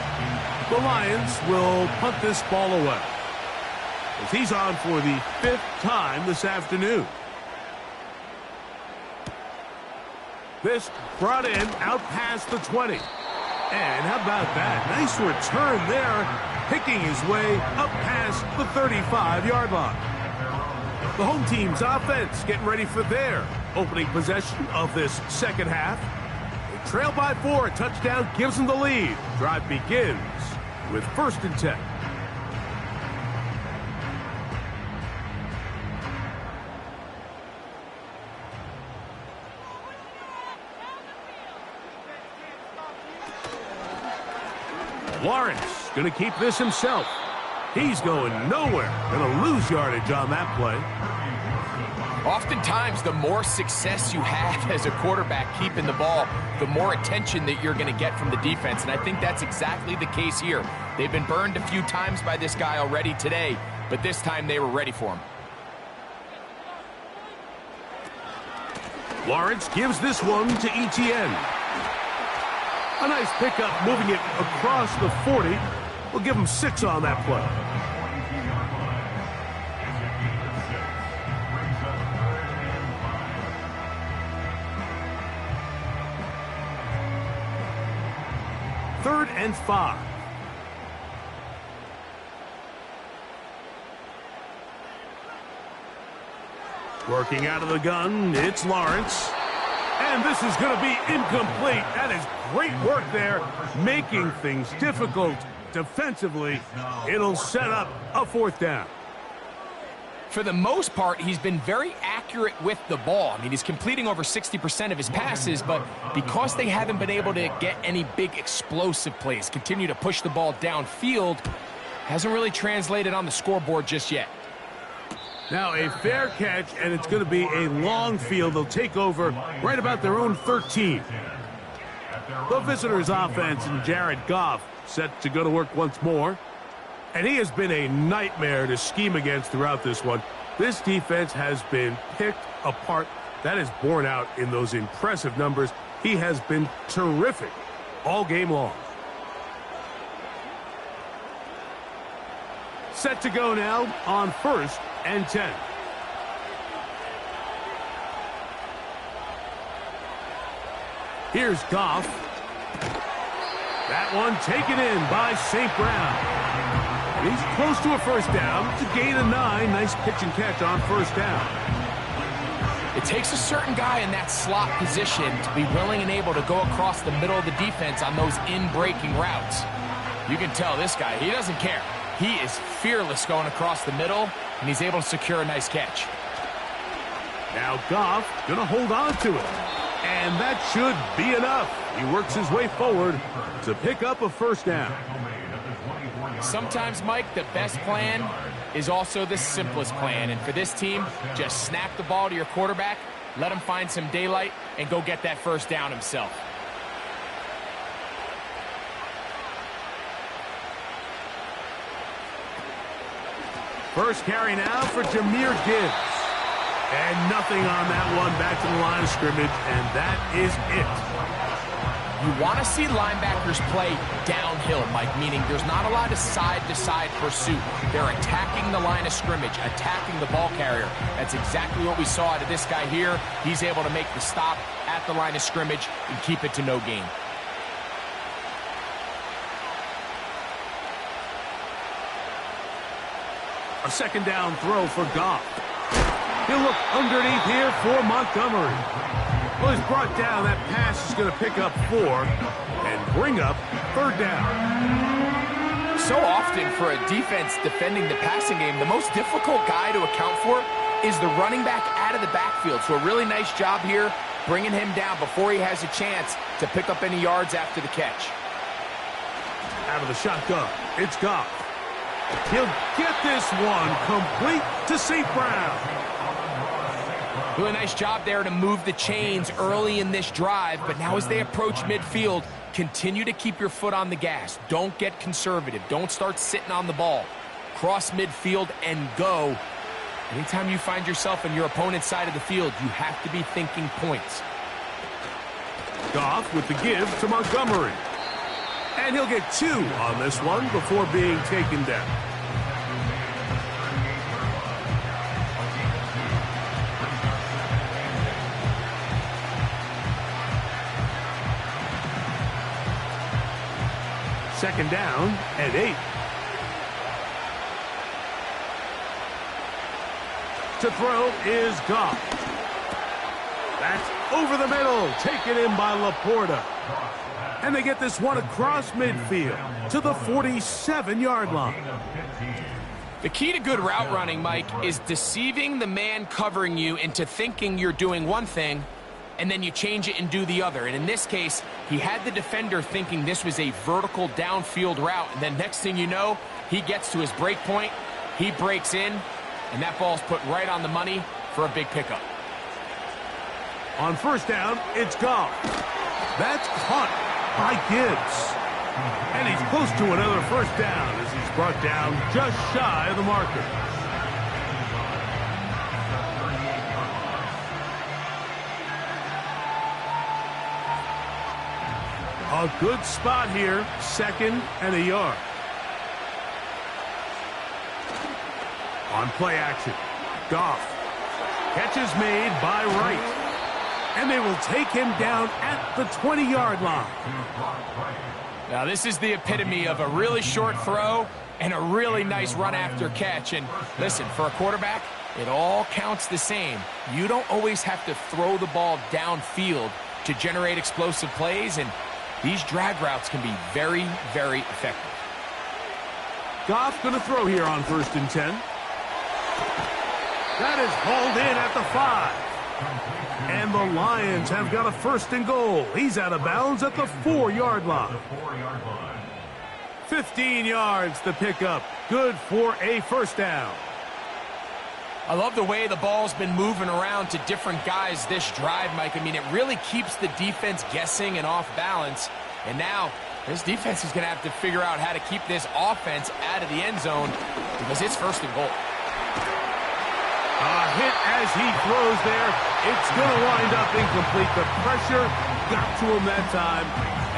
The Lions will punt this ball away, as he's on for the 5th time this afternoon. This brought in out past the 20. And how about that? Nice return there, picking his way up past the 35-yard line. The home team's offense getting ready for their opening possession of this second half. They trail by 4. A touchdown gives them the lead. Drive begins with 1st and 10. Lawrence going to keep this himself. He's going nowhere. Going to lose yardage on that play. Oftentimes, the more success you have as a quarterback keeping the ball, the more attention that you're going to get from the defense. And I think that's exactly the case here. They've been burned a few times by this guy already today, but this time they were ready for him. Lawrence gives this one to Etienne. A nice pickup, moving it across the 40. We'll give him 6 on that play. 3rd and 5. Working out of the gun, it's Lawrence. And this is going to be incomplete. That is great work there, making things difficult defensively. It'll set up a 4th down. For the most part, he's been very accurate with the ball. I mean, he's completing over 60% of his passes, but because they haven't been able to get any big explosive plays, continue to push the ball downfield, hasn't really translated on the scoreboard just yet. Now a fair catch, and it's going to be a long field. They'll take over right about their own 13. The visitors' offense and Jared Goff set to go to work once more. And he has been a nightmare to scheme against throughout this one. This defense has been picked apart. That is borne out in those impressive numbers. He has been terrific all game long. Set to go now on 1st and 10. Here's Goff. That one taken in by St. Brown. He's close to a 1st down. It's a gain of 9. Nice pitch and catch on 1st down. It takes a certain guy in that slot position to be willing and able to go across the middle of the defense on those in-breaking routes. You can tell this guy, he doesn't care. He is fearless going across the middle, and he's able to secure a nice catch. Now Goff going to hold on to it. And that should be enough. He works his way forward to pick up a 1st down. Sometimes, Mike, the best plan is also the simplest plan. And for this team, just snap the ball to your quarterback, let him find some daylight, and go get that 1st down himself. First carry now for Jahmyr Gibbs. And nothing on that one, back to the line of scrimmage, and that is it. You want to see linebackers play downhill, Mike, meaning there's not a lot of side-to-side pursuit. They're attacking the line of scrimmage, attacking the ball carrier. That's exactly what we saw out of this guy here. He's able to make the stop at the line of scrimmage and keep it to no gain. A 2nd down throw for Goff. He'll look underneath here for Montgomery. Well, he's brought down. That pass is going to pick up 4 and bring up 3rd down. So often for a defense defending the passing game, the most difficult guy to account for is the running back out of the backfield. So a really nice job here bringing him down before he has a chance to pick up any yards after the catch. Out of the shotgun, it's Goff. He'll get this one complete to St. Brown. Really nice job there to move the chains early in this drive, but now as they approach midfield, continue to keep your foot on the gas. Don't get conservative. Don't start sitting on the ball. Cross midfield and go. Anytime you find yourself on your opponent's side of the field, you have to be thinking points. Goff with the give to Montgomery. And he'll get 2 on this one before being taken down. Second down and 8. To throw is Goff. That's over the middle, taken in by Laporta. And they get this one across midfield to the 47-yard line. The key to good route running, Mike, is deceiving the man covering you into thinking you're doing one thing, and then you change it and do the other. And in this case, he had the defender thinking this was a vertical downfield route, and then next thing you know, he gets to his break point, he breaks in, and that ball's put right on the money for a big pickup. On 1st down, it's Goff. That's caught by Gibbs. And he's close to another 1st down as he's brought down just shy of the marker. A good spot here, 2nd and a yard. On play action, Goff. Catch is made by Wright. And they will take him down at the 20-yard line. Now, this is the epitome of a really short throw and a really nice run after catch. And listen, for a quarterback, it all counts the same. You don't always have to throw the ball downfield to generate explosive plays, and these drag routes can be very, very effective. Goff going to throw here on 1st and 10. That is hauled in at the 5. And the Lions have got a 1st and goal. He's out of bounds at the 4-yard line. 15 yards to pick up. Good for a 1st down. I love the way the ball's been moving around to different guys this drive, Mike. I mean, it really keeps the defense guessing and off balance. And now this defense is going to have to figure out how to keep this offense out of the end zone because it's 1st and goal. A hit as he throws there. It's going to wind up incomplete. The pressure got to him that time,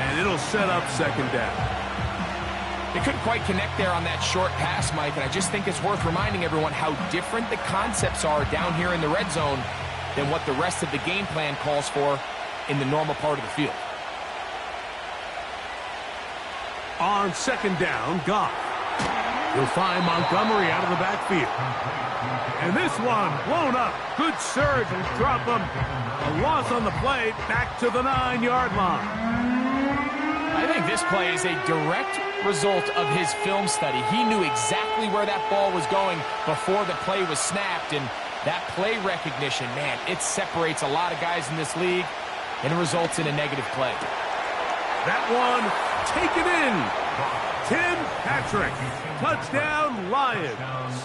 and it'll set up 2nd down. They couldn't quite connect there on that short pass, Mike, and I just think it's worth reminding everyone how different the concepts are down here in the red zone than what the rest of the game plan calls for in the normal part of the field. On 2nd down, Goff. He'll find Montgomery out of the backfield. And this one blown up. Good surge will drop him. A loss on the play, back to the 9-yard line. I think this play is a direct result of his film study. He knew exactly where that ball was going before the play was snapped, and that play recognition, man, it separates a lot of guys in this league, and it results in a negative play. That one taken in. Tim Patrick. Touchdown, Lions.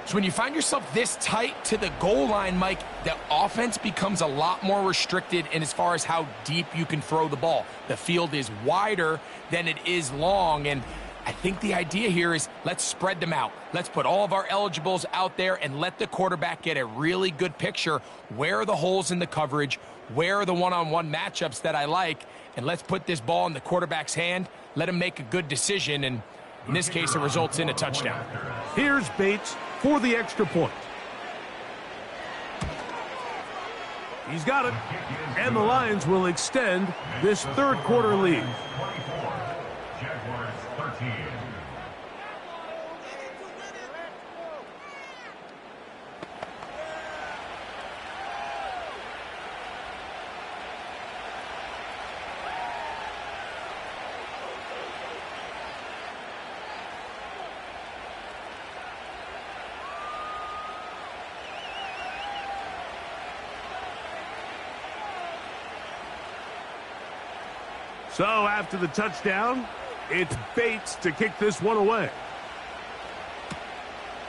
So when you find yourself this tight to the goal line, Mike, the offense becomes a lot more restricted in as far as how deep you can throw the ball. The field is wider than it is long, and I think the idea here is let's spread them out. Let's put all of our eligibles out there and let the quarterback get a really good picture. Where are the holes in the coverage? Where are the one-on-one matchups that I like? And let's put this ball in the quarterback's hand. Let him make a good decision, and in this case, it results in a touchdown. Here's Bates for the extra point. He's got it, and the Lions will extend this 3rd quarter lead. Jaguars 13. So after the touchdown, it's Bates to kick this one away.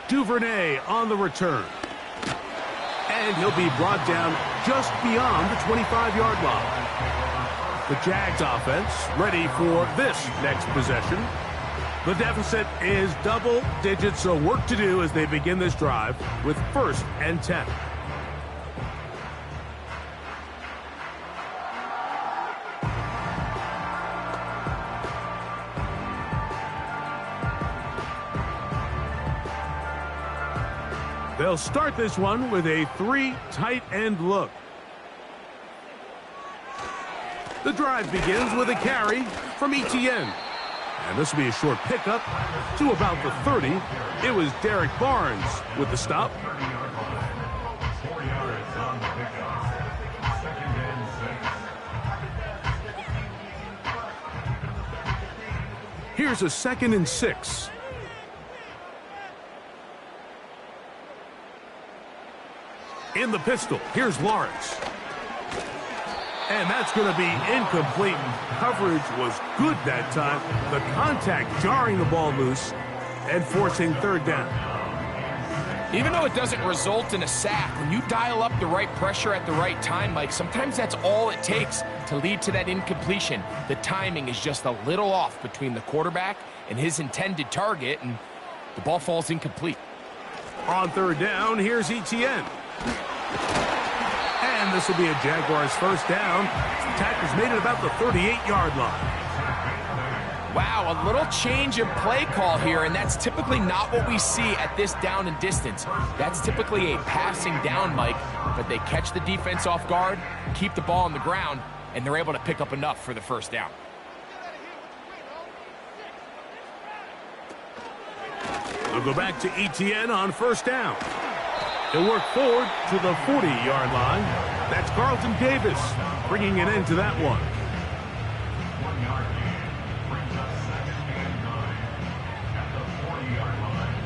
Duvernay on the return. And he'll be brought down just beyond the 25-yard line. The Jags offense ready for this next possession. The deficit is double digits, so work to do as they begin this drive with 1st and 10. They'll start this one with a 3 tight end look. The drive begins with a carry from Etienne. And this will be a short pickup to about the 30. It was Derek Barnes with the stop. 4 yards on the pickup. 2nd and 6. Here's a 2nd and 6. In the pistol, here's Lawrence. And that's going to be incomplete. Coverage was good that time. The contact jarring the ball loose and forcing 3rd down. Even though it doesn't result in a sack, when you dial up the right pressure at the right time, Mike, sometimes that's all it takes to lead to that incompletion. The timing is just a little off between the quarterback and his intended target, and the ball falls incomplete. On 3rd down, here's Etienne. And this will be a Jaguars 1st down. The tackle's made it about the 38-yard line. Wow, a little change in play call here, and that's typically not what we see at this down and distance. That's typically a passing down, Mike, but they catch the defense off guard, keep the ball on the ground, and they're able to pick up enough for the 1st down. They'll go back to Etienne on first down. He'll work forward to the 40-yard line. That's Carlton Davis bringing an end to that one. 1-yard gain brings up 2nd and 9 at the 40-yard line.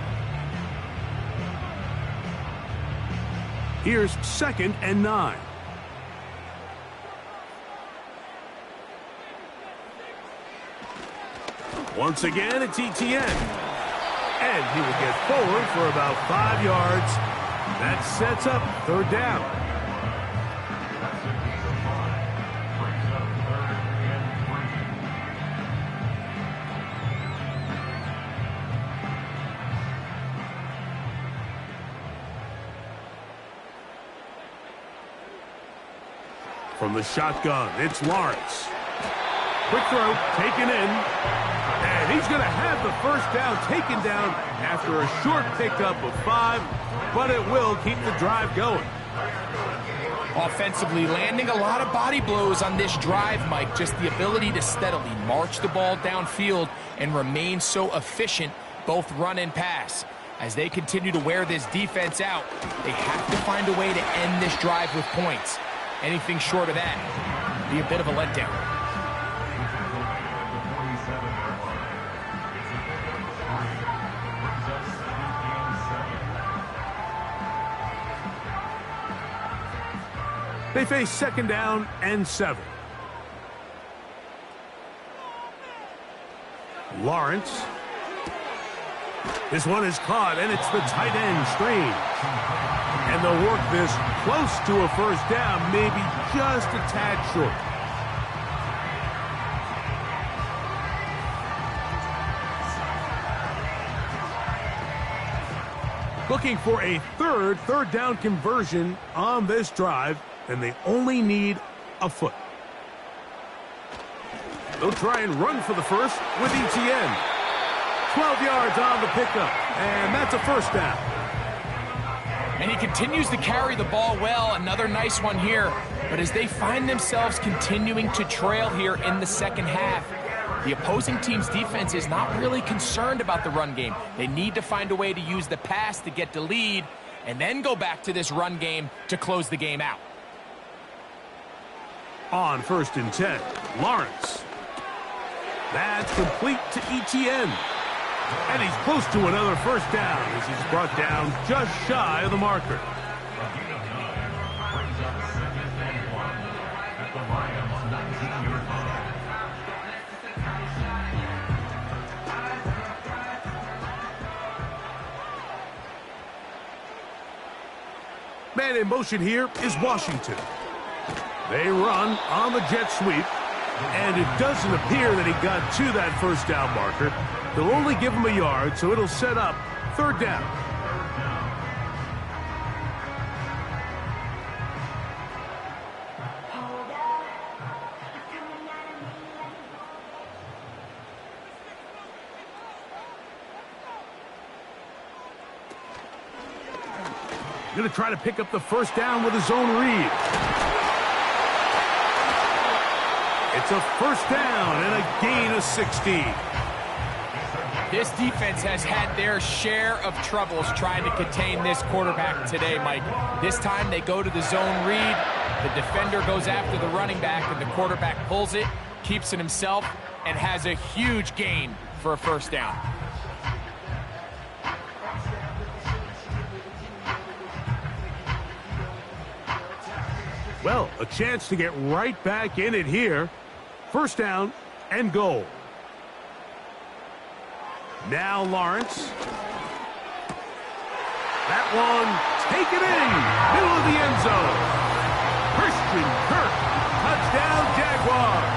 Here's 2nd and 9. Once again, it's Etienne. And he will get forward for about 5 yards. That sets up 3rd down. That's a gain of 5. Brings up 3rd and 3. From the shotgun, it's Lawrence. Quick throw, taken in. And he's going to have the first down taken down after a short pickup of 5, but it will keep the drive going. Offensively, landing a lot of body blows on this drive, Mike. Just the ability to steadily march the ball downfield and remain so efficient, both run and pass. As they continue to wear this defense out, they have to find a way to end this drive with points. Anything short of that would be a bit of a letdown. They face 2nd down and 7. Lawrence. This one is caught, and it's the tight end, Strange. And they'll work this close to a first down, maybe just a tad short. Looking for a third down conversion on this drive, and they only need a foot. They'll try and run for the first with Etienne. 12 yards on the pickup, and that's a first down. And he continues to carry the ball well. Another nice one here. But as they find themselves continuing to trail here in the second half, the opposing team's defense is not really concerned about the run game. They need to find a way to use the pass to get the lead and then go back to this run game to close the game out. On 1st and 10, Lawrence. That's complete to Etienne. And he's close to another first down as he's brought down just shy of the marker. A gain of 9 brings up 2nd and 1 at the Lions' 19-yard line. Man in motion here is Washington. They run on the jet sweep, and it doesn't appear that he got to that first down marker. They'll only give him a yard, so it'll set up 3rd down. Going to try to pick up the first down with his own read. It's a first down and a gain of 16. This defense has had their share of troubles trying to contain this quarterback today, Mike. This time they go to the zone read. The defender goes after the running back, and the quarterback pulls it, keeps it himself, and has a huge gain for a first down. Well, a chance to get right back in it here. First down and goal. Now Lawrence. That one taken in. Middle of the end zone. Christian Kirk. Touchdown Jaguars.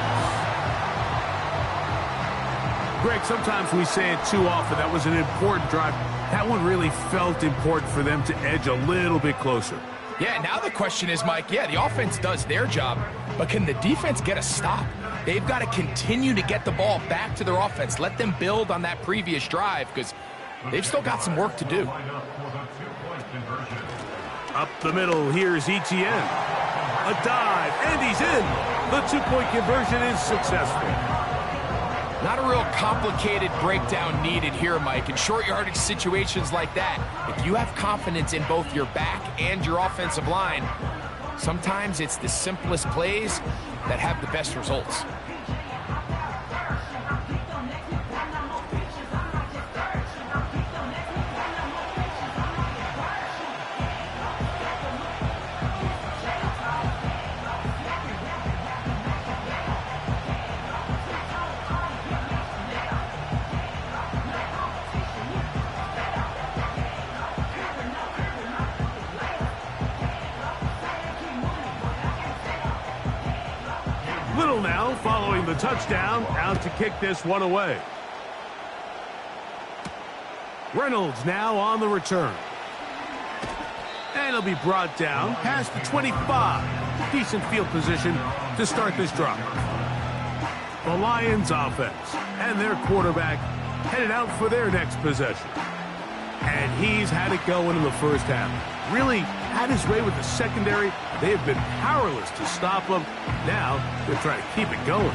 Greg, sometimes we say it too often. That was an important drive. That one really felt important for them to edge a little bit closer. Yeah, now the question is, Mike, the offense does their job, but can the defense get a stop? They've got to continue to get the ball back to their offense. Let them build on that previous drive because they've still got some work to do. Up the middle, here's Etienne. A dive, and he's in. The 2-point conversion is successful. Not a real complicated breakdown needed here, Mike. In short yardage situations like that, if you have confidence in both your back and your offensive line, sometimes it's the simplest plays that have the best results. Little now following the touchdown, out to kick this one away. Reynolds now on the return. And he'll be brought down past the 25. Decent field position to start this drive. The Lions offense and their quarterback headed out for their next possession. And he's had it going in the first half. Really had his way with the secondary. They have been powerless to stop him. Now they're trying to keep it going.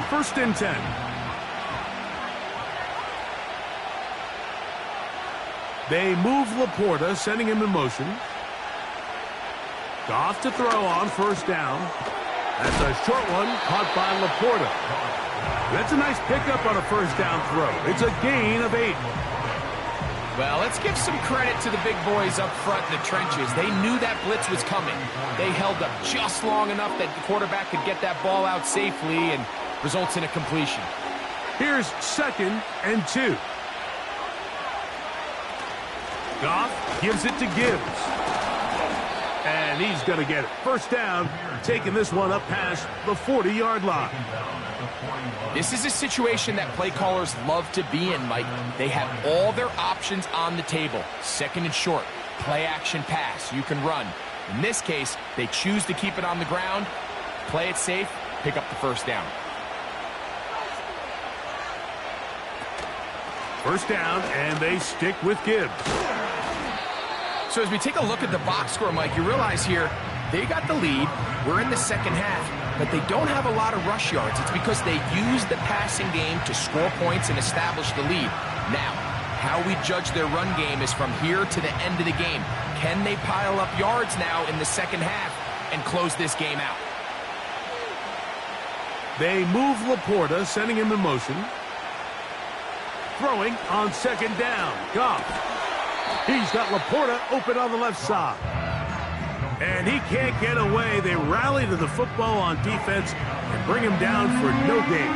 First and 10. They move Laporta, sending him in motion. Goff to throw on first down. That's a short one, caught by Laporta. That's a nice pickup on a first down throw. It's a gain of 8. Well, let's give some credit to the big boys up front in the trenches. They knew that blitz was coming. They held up just long enough that the quarterback could get that ball out safely and results in a completion. Here's 2nd and 2. Goff gives it to Gibbs. And he's going to get it. First down, taking this one up past the 40-yard line. This is a situation that play callers love to be in, Mike. They have all their options on the table. 2nd and short, play action pass, you can run. In this case, they choose to keep it on the ground, play it safe, pick up the first down. First down, and they stick with Gibbs. So as we take a look at the box score, Mike, you realize here, they got the lead. We're in the second half, but they don't have a lot of rush yards. It's because they use the passing game to score points and establish the lead. Now, how we judge their run game is from here to the end of the game. Can they pile up yards now in the second half and close this game out? They move Laporta, sending him in motion. Throwing on 2nd down. Goff. He's got Laporta open on the left side. And he can't get away. They rally to the football on defense and bring him down for no gain.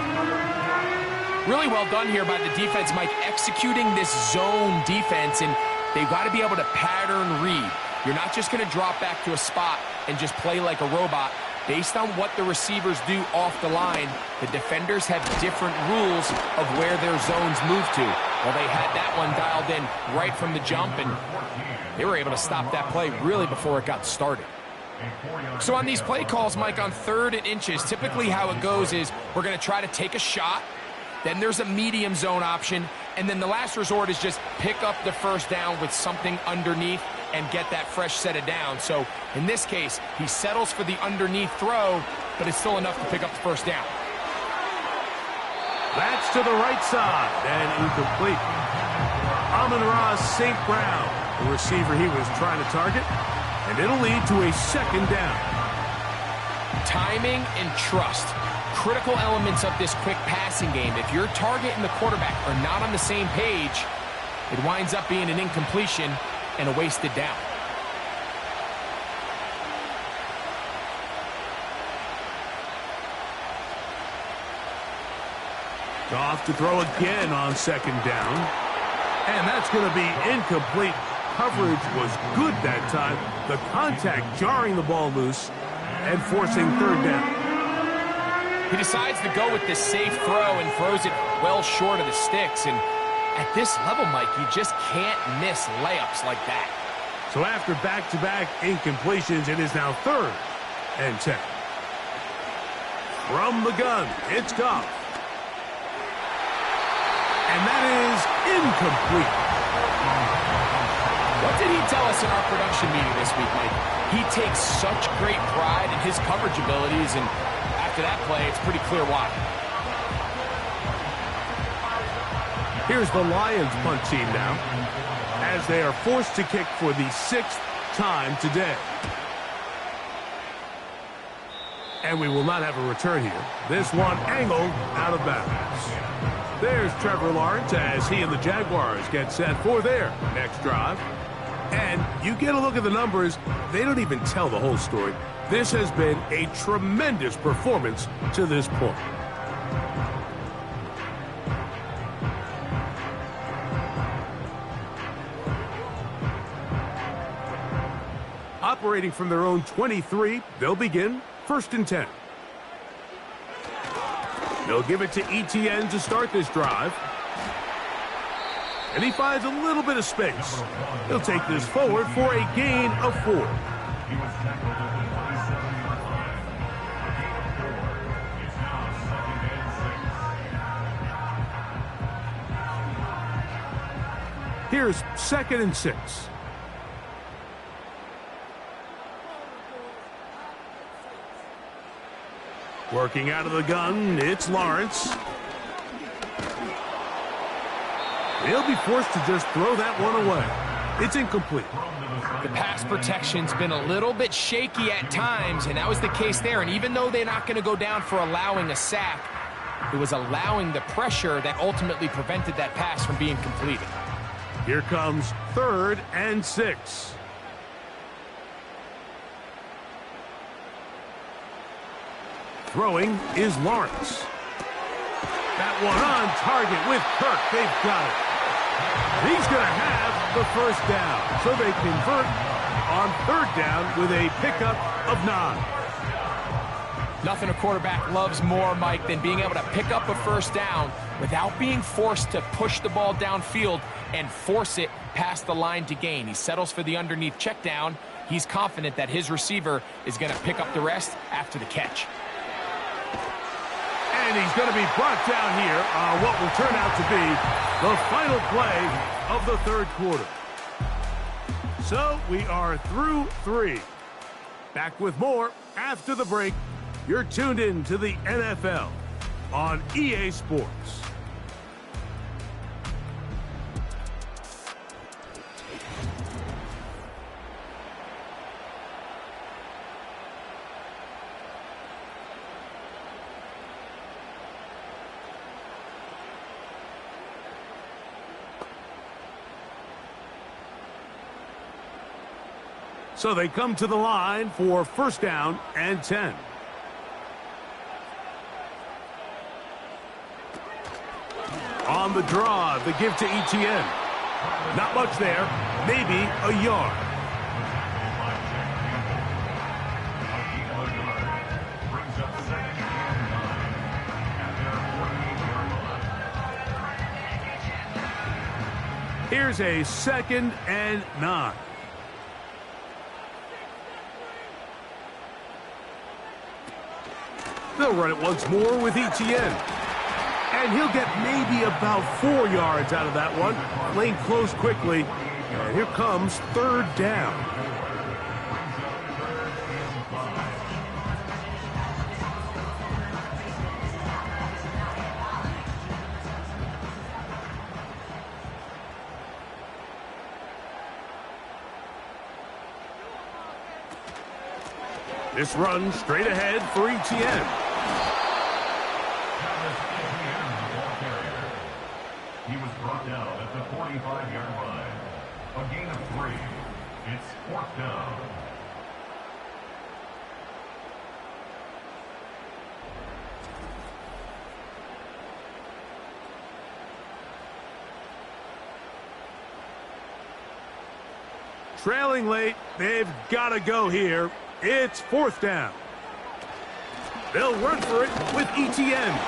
Really well done here by the defense, Mike, executing this zone defense, and they've got to be able to pattern read. You're not just going to drop back to a spot and just play like a robot. Based on what the receivers do off the line, the defenders have different rules of where their zones move to. Well, they had that one dialed in right from the jump, and they were able to stop that play really before it got started. So on these play calls, Mike, on 3rd and inches, typically how it goes is we're going to try to take a shot, then there's a medium zone option, and then the last resort is just pick up the first down with something underneath and get that fresh set of downs. So in this case, he settles for the underneath throw, but it's still enough to pick up the first down. That's to the right side and incomplete. Amon-Ra St. Brown, the receiver he was trying to target, and it'll lead to a 2nd down. Timing and trust, critical elements of this quick passing game. If your target and the quarterback are not on the same page, it winds up being an incompletion and a wasted down. Goff to throw again on 2nd down. And that's going to be incomplete. Coverage was good that time. The contact jarring the ball loose and forcing 3rd down. He decides to go with this safe throw and throws it well short of the sticks. And at this level, Mike, you just can't miss layups like that. So after back-to-back incompletions, it is now 3rd and 10. From the gun, it's Goff. And that is incomplete. What did he tell us in our production meeting this week, Mike? He takes such great pride in his coverage abilities, and after that play, it's pretty clear why. Here's the Lions punt team now, as they are forced to kick for the 6th time today. And we will not have a return here. This one angled out of bounds. There's Trevor Lawrence as he and the Jaguars get set for their next drive. And you get a look at the numbers, they don't even tell the whole story. This has been a tremendous performance to this point. Operating from their own 23, they'll begin 1st and 10. They'll give it to Etienne to start this drive. And he finds a little bit of space. He'll take this forward for a gain of 4. He was tackled at the 27-yard line. A gain of 4. It's now 2nd and 6. Here's 2nd and 6. Working out of the gun, it's Lawrence. He'll be forced to just throw that one away. It's incomplete. The pass protection's been a little bit shaky at times, and that was the case there. And even though they're not going to go down for allowing a sack, it was allowing the pressure that ultimately prevented that pass from being completed. Here comes 3rd and 6. Throwing is Lawrence. That one on target with Kirk. They've got it. He's going to have the 1st down. So they convert on 3rd down with a pickup of 9. Nothing a quarterback loves more, Mike, than being able to pick up a 1st down without being forced to push the ball downfield and force it past the line to gain. He settles for the underneath check down. He's confident that his receiver is going to pick up the rest after the catch. And he's going to be brought down here on what will turn out to be the final play of the 3rd quarter. So we are through 3. Back with more after the break. You're tuned in to the NFL on EA Sports. So they come to the line for 1st down and 10. On the draw, the give to Etienne. Not much there, maybe a yard. Here's a 2nd and 9. They'll run it once more with Etienne. And he'll get maybe about 4 yards out of that one. Lane closed quickly. And here comes 3rd down. This run straight ahead for Etienne. He was brought down at the 45-yard line. A gain of 3. It's 4th down. Trailing late, they've got to go here. It's 4th down. They'll run for it with Etienne.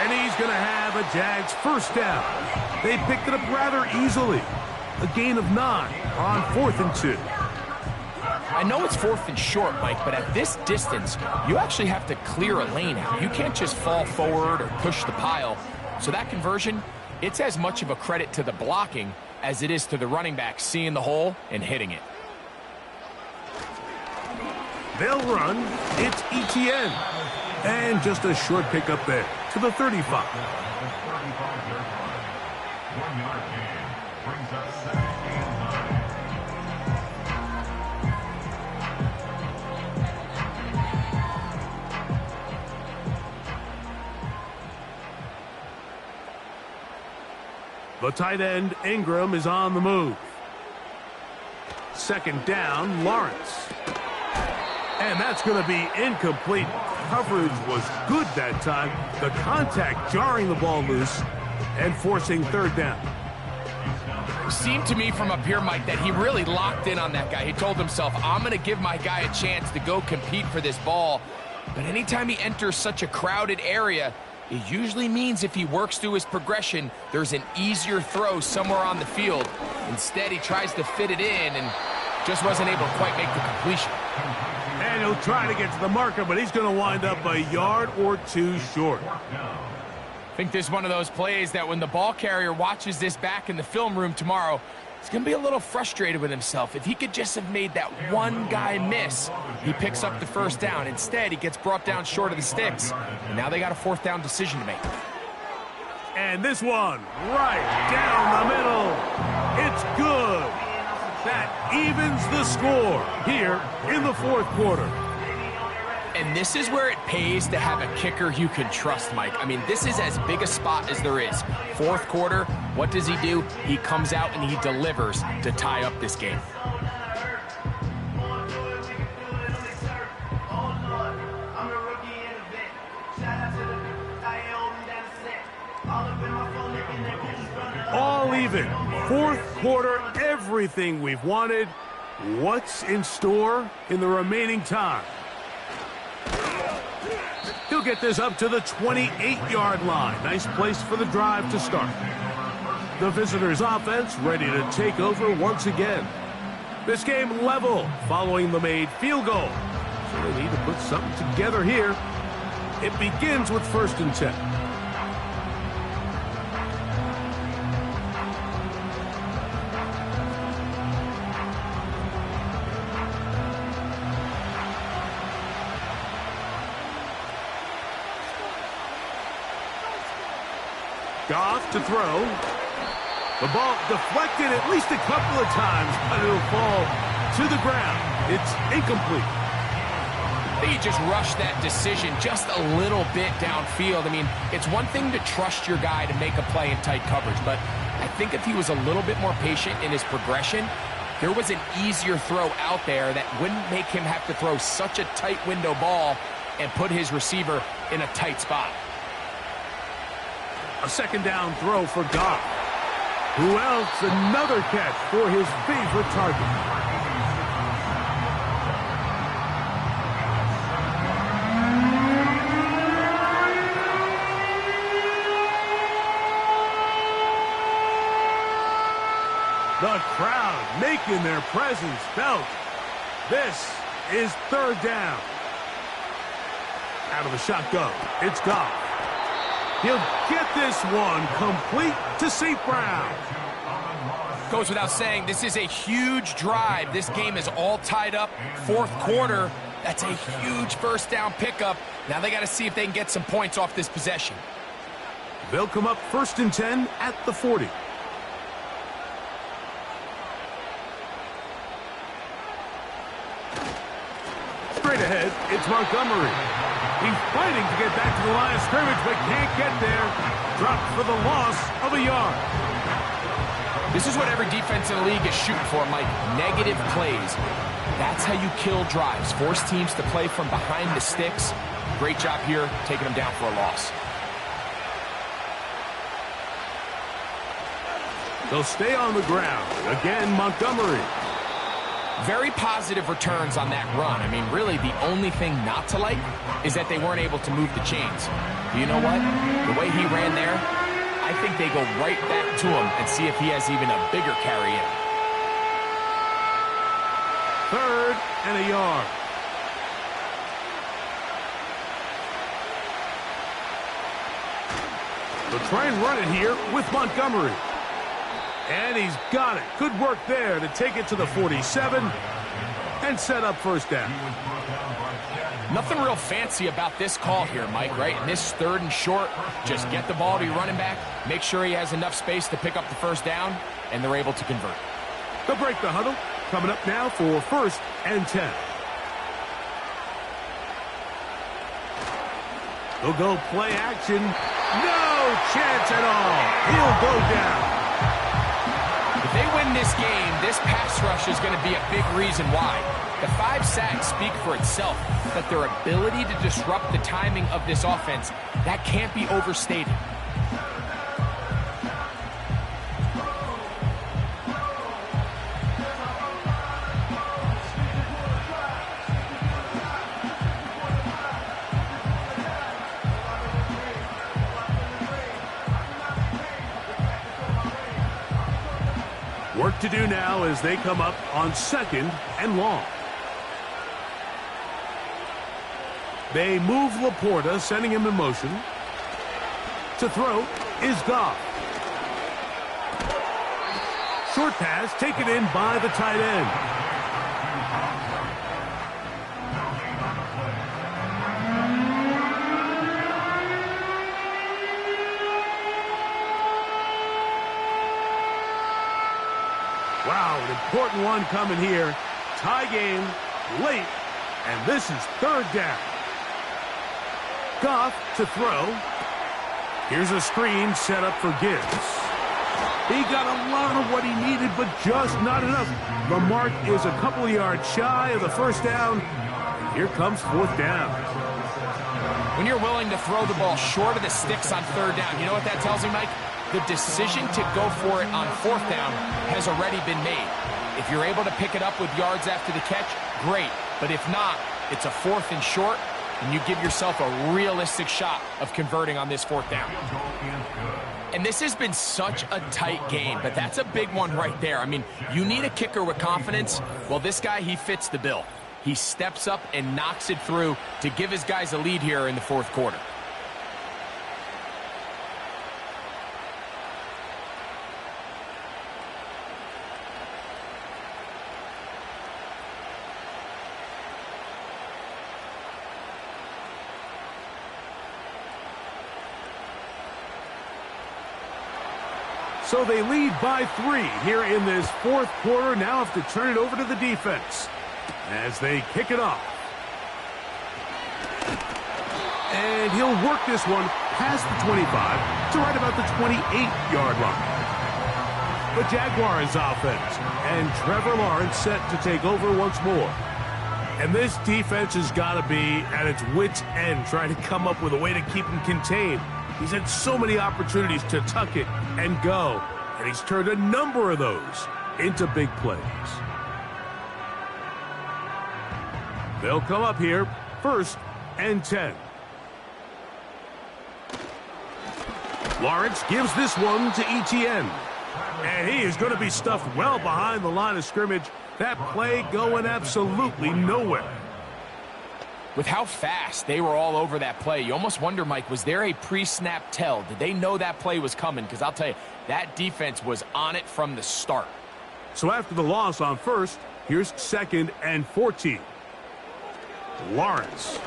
And he's going to have a Jags 1st down. They picked it up rather easily. A gain of 9 on 4th and 2. I know it's 4th and short, Mike, but at this distance, you actually have to clear a lane out. You can't just fall forward or push the pile. So that conversion, it's as much of a credit to the blocking as it is to the running back seeing the hole and hitting it. They'll run. It's ETN. And just a short pickup there to the 35. 35-yard line. 1-yard gain. Brings up 2nd and 9. The tight end, Ingram, is on the move. 2nd down, Lawrence. And that's going to be incomplete. Coverage was good that time. The contact jarring the ball loose and forcing 3rd down. Seemed to me from up here, Mike, that he really locked in on that guy. He told himself, I'm going to give my guy a chance to go compete for this ball. But anytime he enters such a crowded area, it usually means if he works through his progression, there's an easier throw somewhere on the field. Instead, he tries to fit it in and just wasn't able to quite make the completion. And he'll try to get to the marker, but he's going to wind up a yard or 2 short. I think this is one of those plays that when the ball carrier watches this back in the film room tomorrow, he's going to be a little frustrated with himself. If he could just have made that one guy miss, he picks up the 1st down. Instead, he gets brought down short of the sticks. And now they got a 4th down decision to make. And this one, right down the middle. It's good. That evens the score here in the 4th quarter. And this is where it pays to have a kicker you can trust, Mike. I mean, this is as big a spot as there is. 4th quarter, what does he do? He comes out and he delivers to tie up this game. All even. 4th quarter, everything we've wanted. What's in store in the remaining time? He'll get this up to the 28-yard line. Nice place for the drive to start. The visitors' offense ready to take over once again. This game level following the made field goal. So they need to put something together here. It begins with 1st and 10. Goff to throw. The ball deflected at least a couple of times, but it'll fall to the ground. It's incomplete. I think he just rushed that decision just a little bit downfield. I mean, it's one thing to trust your guy to make a play in tight coverage, but I think if he was a little bit more patient in his progression, there was an easier throw out there that wouldn't make him have to throw such a tight window ball and put his receiver in a tight spot. A 2nd down throw for Goff. Who else? Another catch for his favorite target. The crowd making their presence felt. This is 3rd down. Out of the shotgun, it's Goff. He'll get this one complete to St. Brown. Goes without saying, this is a huge drive. This game is all tied up. 4th quarter, that's a huge 1st down pickup. Now they got to see if they can get some points off this possession. They'll come up 1st and 10 at the 40. Straight ahead, it's Montgomery. He's fighting to get back to the line of scrimmage, but can't get there. Dropped for the loss of a yard. This is what every defense in the league is shooting for, Mike. Negative plays. That's how you kill drives. Force teams to play from behind the sticks. Great job here, taking them down for a loss. They'll stay on the ground. Again, Montgomery. Very positive returns on that run. I mean, really, the only thing not to like is that they weren't able to move the chains. You know what? The way he ran there, I think they go right back to him and see if he has even a bigger carry in. 3rd and a yard. They'll try and run it here with Montgomery. And he's got it. Good work there to take it to the 47. and set up first down. Nothing real fancy about this call here, Mike, right? In this 3rd and short, just get the ball to your running back, make sure he has enough space to pick up the first down, and they're able to convert. They'll break the huddle. Coming up now for 1st and 10. They'll go play action. No chance at all. He'll go down. If they win this game, this pass rush is going to be a big reason why. The 5 sacks speak for itself, but their ability to disrupt the timing of this offense, that can't be overstated. Work to do now as they come up on 2nd and long. They move Laporta, sending him in motion. To throw is Goff. Short pass taken in by the tight end. Wow, an important one coming here. Tie game, late, and this is 3rd down. Goff to throw. Here's a screen set up for Gibbs. He got a lot of what he needed, but just not enough. The mark is a couple of yards shy of the first down. And here comes 4th down. When you're willing to throw the ball short of the sticks on 3rd down, you know what that tells me, Mike? The decision to go for it on 4th down has already been made. If you're able to pick it up with yards after the catch, great. But if not, it's a 4th and short, and you give yourself a realistic shot of converting on this 4th down. And this has been such a tight game, but that's a big one right there. I mean, you need a kicker with confidence. Well, this guy, he fits the bill. He steps up and knocks it through to give his guys a lead here in the 4th quarter. So they lead by 3 here in this 4th quarter. Now have to turn it over to the defense as they kick it off. And he'll work this one past the 25 to right about the 28-yard line. The Jaguars offense and Trevor Lawrence set to take over once more. And this defense has got to be at its wits' end trying to come up with a way to keep him contained. He's had so many opportunities to tuck it and go, and he's turned a number of those into big plays. They'll come up here 1st and 10. Lawrence gives this one to Etienne, and he is going to be stuffed well behind the line of scrimmage. That play going absolutely nowhere. With how fast they were all over that play, you almost wonder, Mike, was there a pre-snap tell? Did they know that play was coming? Because I'll tell you, that defense was on it from the start. So after the loss on 1st, here's 2nd and 14. Lawrence.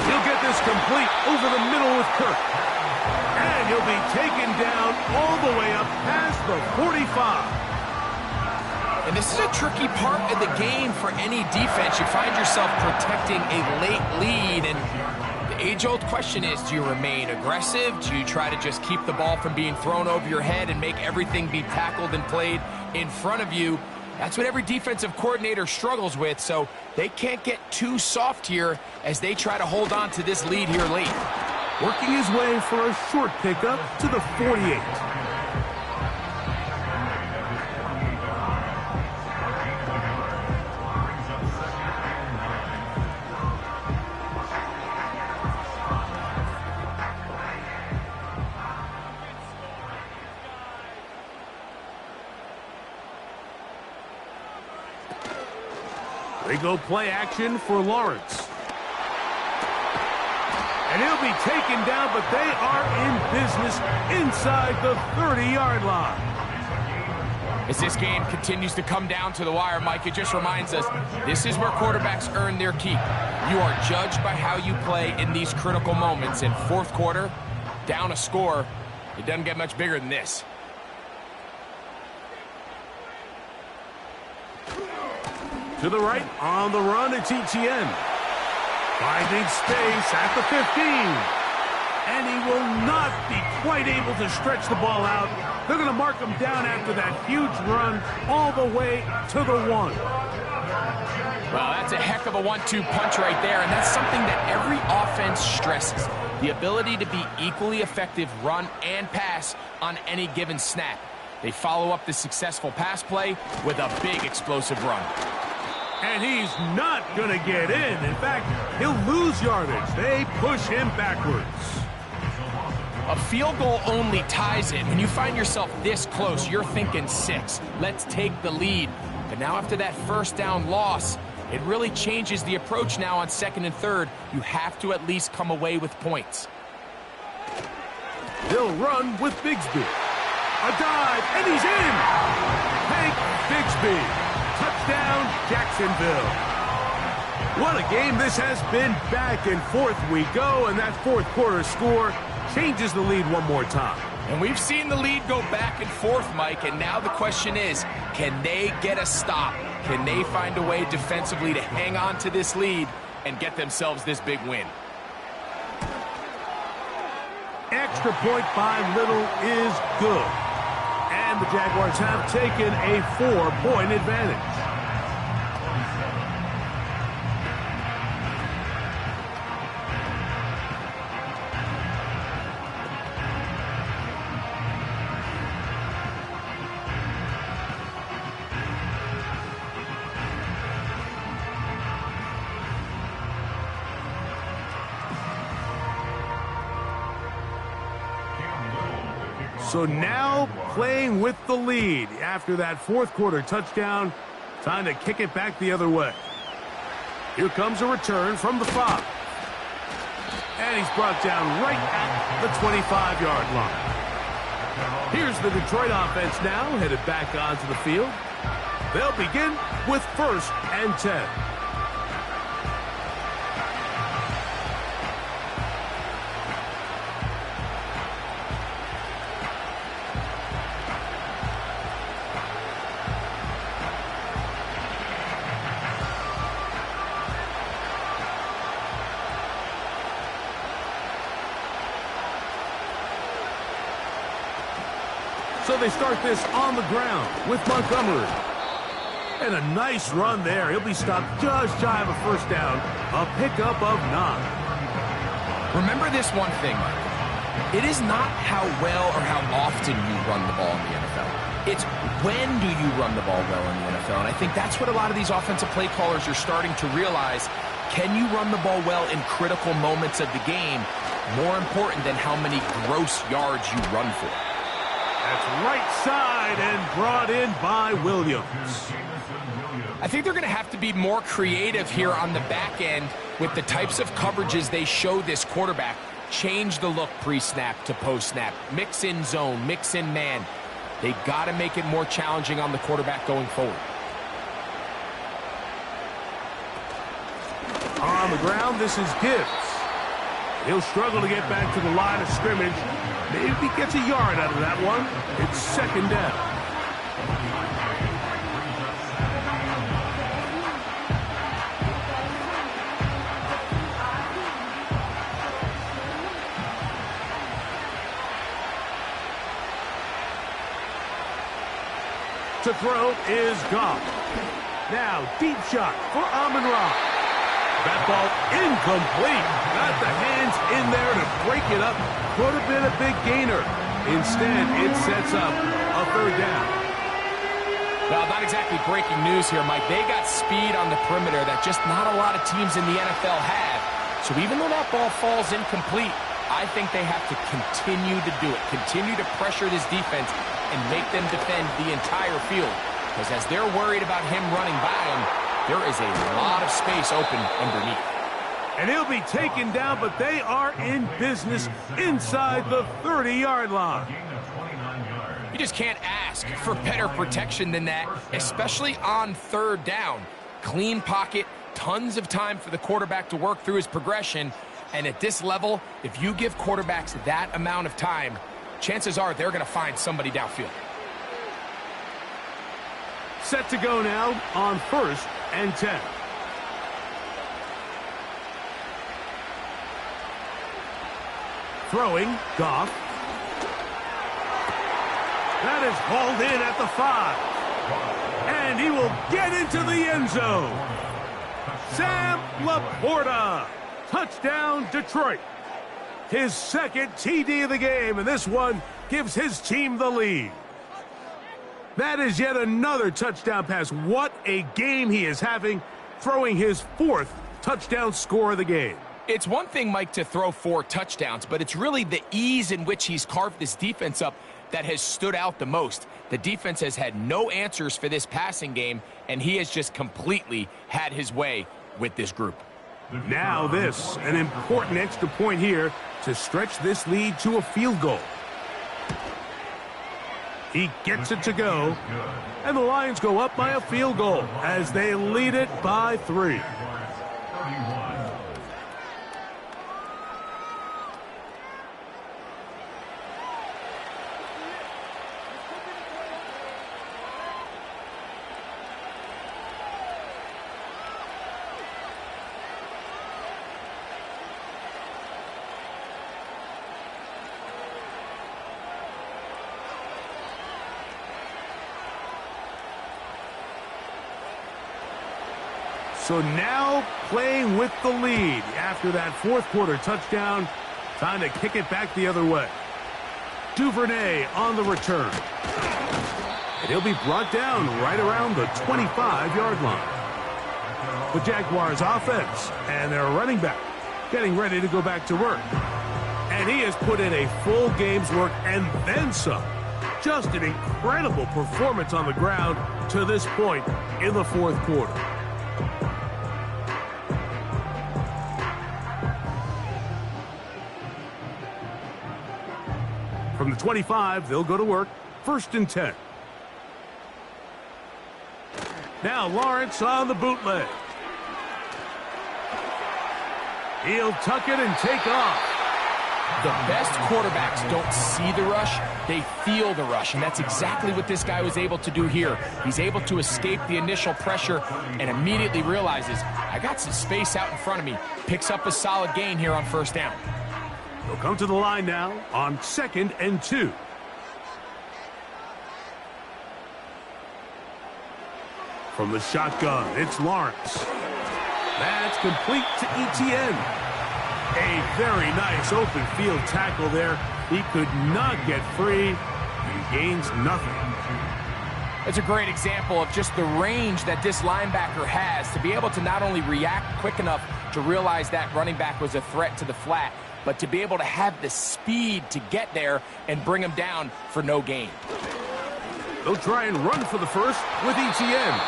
He'll get this complete over the middle with Kirk. And he'll be taken down all the way up past the 45. And this is a tricky part of the game for any defense. You find yourself protecting a late lead, and the age-old question is, do you remain aggressive? Do you try to just keep the ball from being thrown over your head and make everything be tackled and played in front of you? That's what every defensive coordinator struggles with, so they can't get too soft here as they try to hold on to this lead here late. Working his way for a short pickup to the 48. They go play action for Lawrence. And he'll be taken down, but they are in business inside the 30-yard line. As this game continues to come down to the wire, Mike, it just reminds us this is where quarterbacks earn their keep. You are judged by how you play in these critical moments. In fourth quarter, down a score, it doesn't get much bigger than this. To the right, on the run, it's Etienne. Finding space at the 15. And he will not be quite able to stretch the ball out. They're going to mark him down after that huge run all the way to the 1. Well, that's a heck of a 1-2 punch right there, and that's something that every offense stresses. The ability to be equally effective run and pass on any given snap. They follow up the successful pass play with a big explosive run. And he's not going to get in. In fact, he'll lose yardage. They push him backwards. A field goal only ties it. When you find yourself this close, you're thinking 6. Let's take the lead. But now after that first down loss, it really changes the approach now on 2nd and 3rd. You have to at least come away with points. He'll run with Bigsby. A dive, and he's in! Hank Bigsby. Touchdown, Jacksonville. What a game this has been. Back and forth we go, and that fourth quarter score changes the lead one more time. And we've seen the lead go back and forth, Mike, and now the question is, can they get a stop? Can they find a way defensively to hang on to this lead and get themselves this big win? Extra point by Little is good. And the Jaguars have taken a 4-point advantage. So now playing with the lead after that fourth quarter touchdown. Time to kick it back the other way. Here comes a return from the 5. And he's brought down right at the 25-yard line. Here's the Detroit offense now headed back onto the field. They'll begin with 1st and 10. So they start this on the ground with Montgomery. And a nice run there. He'll be stopped just shy of a first down. A pickup of 9. Remember this one thing, Mike. It is not how well or how often you run the ball in the NFL. It's when do you run the ball well in the NFL. And I think that's what a lot of these offensive play callers are starting to realize. Can you run the ball well in critical moments of the game? More important than how many gross yards you run for. That's right side and brought in by Williams. I think they're going to have to be more creative here on the back end with the types of coverages they show this quarterback. Change the look pre-snap to post-snap. Mix in zone, mix in man. They got to make it more challenging on the quarterback going forward. On the ground, this is Gibbs. He'll struggle to get back to the line of scrimmage. Maybe he gets a yard out of that one. It's 2nd down. To throw is Goff. Now, deep shot for Amon-Ra. That ball incomplete. Got the hands in there to break it up. Could have been a big gainer. Instead, it sets up a 3rd down. Well, not exactly breaking news here, Mike. They got speed on the perimeter that just not a lot of teams in the NFL have. So even though that ball falls incomplete, I think they have to continue to do it. Continue to pressure this defense and make them defend the entire field. Because as they're worried about him running by them, there is a lot of space open underneath. And he'll be taken down, but they are in business inside the 30-yard line. Gain of 29 yards. You just can't ask for better protection than that, especially on third down. Clean pocket, tons of time for the quarterback to work through his progression. And at this level, if you give quarterbacks that amount of time, chances are they're going to find somebody downfield. Set to go now on 1st and 10. Throwing, Goff. That is hauled in at the 5. And he will get into the end zone. Sam Laporta. Touchdown, Detroit. His second TD of the game, and this one gives his team the lead. That is yet another touchdown pass. What a game he is having, throwing his 4th touchdown score of the game. It's one thing, Mike, to throw 4 touchdowns, but it's really the ease in which he's carved this defense up that has stood out the most. The defense has had no answers for this passing game, and he has just completely had his way with this group. Now this, an important extra point here to stretch this lead to a field goal. He gets it to go, and the Lions go up by a field goal as they lead it by 3. So now playing with the lead after that 4th quarter touchdown. Time to kick it back the other way. Duvernay on the return. And he'll be brought down right around the 25-yard line. The Jaguars offense and their running back getting ready to go back to work. And he has put in a full game's work and then some. Just an incredible performance on the ground to this point in the 4th quarter. From the 25, they'll go to work. 1st and 10. Now Lawrence on the bootleg. He'll tuck it and take off. The best quarterbacks don't see the rush, they feel the rush, and that's exactly what this guy was able to do here. He's able to escape the initial pressure and immediately realizes, I got some space out in front of me. Picks up a solid gain here on 1st down. They'll come to the line now on 2nd and 2. From the shotgun, it's Lawrence. That's complete to Etienne. A very nice open field tackle there. He could not get free and gains nothing. It's a great example of just the range that this linebacker has to be able to not only react quick enough to realize that running back was a threat to the flat, but to be able to have the speed to get there and bring him down for no gain. They'll try and run for the 1st with Etienne.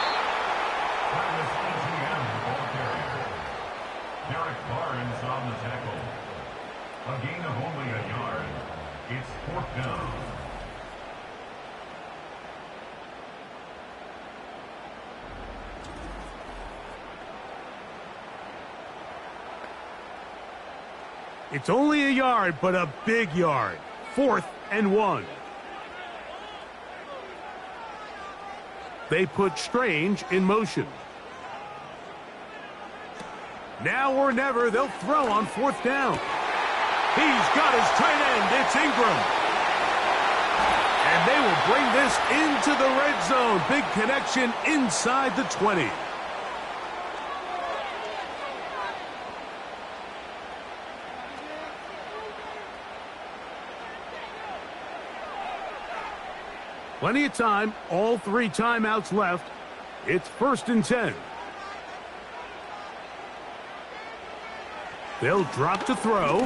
Derek Barnes on the tackle. A gain of only a yard. It's 4th down. It's only a yard, but a big yard. 4th and 1. They put Strange in motion. Now or never, they'll throw on 4th down. He's got his tight end. It's Ingram. And they will bring this into the red zone. Big connection inside the 20. Plenty of time, all 3 timeouts left. It's 1st and 10. They'll drop to throw.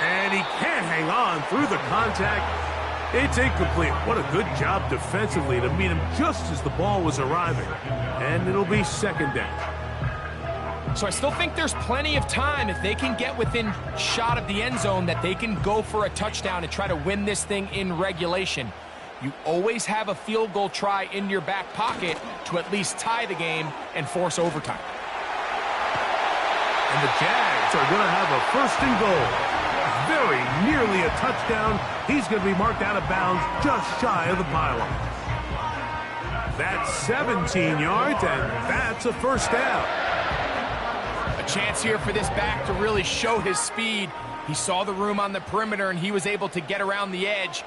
And he can't hang on through the contact. It's incomplete. What a good job defensively to meet him just as the ball was arriving. And it'll be 2nd down. So I still think there's plenty of time if they can get within shot of the end zone that they can go for a touchdown and try to win this thing in regulation. You always have a field goal try in your back pocket to at least tie the game and force overtime. And the Jags are going to have a 1st and goal. Very nearly a touchdown. He's going to be marked out of bounds just shy of the pylon. That's 17 yards, and that's a 1st down. A chance here for this back to really show his speed. He saw the room on the perimeter, and he was able to get around the edge.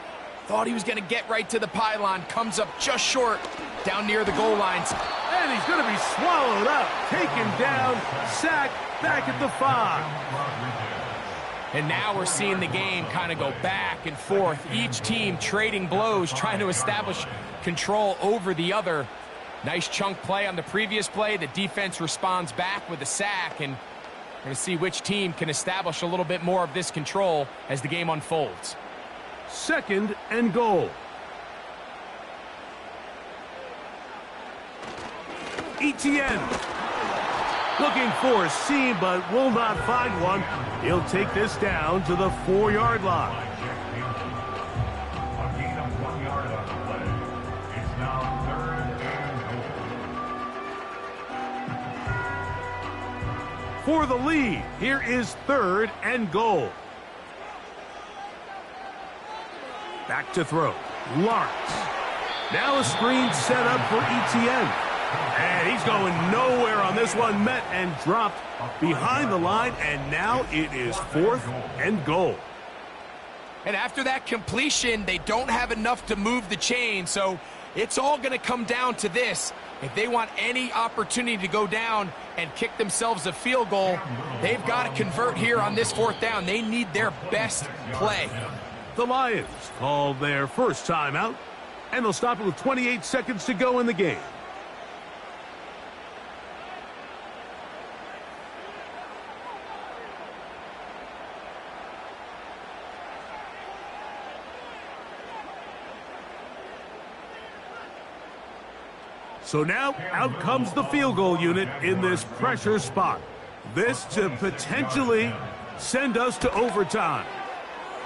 Thought he was going to get right to the pylon. Comes up just short down near the goal lines. And he's going to be swallowed up, taken down, sacked back at the 5. And now we're seeing the game kind of go back and forth. Each team trading blows, trying to establish control over the other. Nice chunk play on the previous play. The defense responds back with a sack, and we're going to see which team can establish a little bit more of this control as the game unfolds. 2nd and goal. Etienne looking for a seam, but will not find one. He'll take this down to the 4-yard line. A gain of 1 yard on the play. It's now 3rd and goal. For the lead, here is 3rd and goal. Back to throw. Lawrence. Now a screen set up for Etienne. And he's going nowhere on this one. Met and dropped behind the line. And now it is 4th and goal. And after that completion, they don't have enough to move the chain. So it's all going to come down to this. If they want any opportunity to go down and kick themselves a field goal, they've got to convert here on this 4th down. They need their best play. The Lions called their first timeout, and they'll stop it with 28 seconds to go in the game. So now out comes the field goal unit in this pressure spot. This to potentially send us to overtime.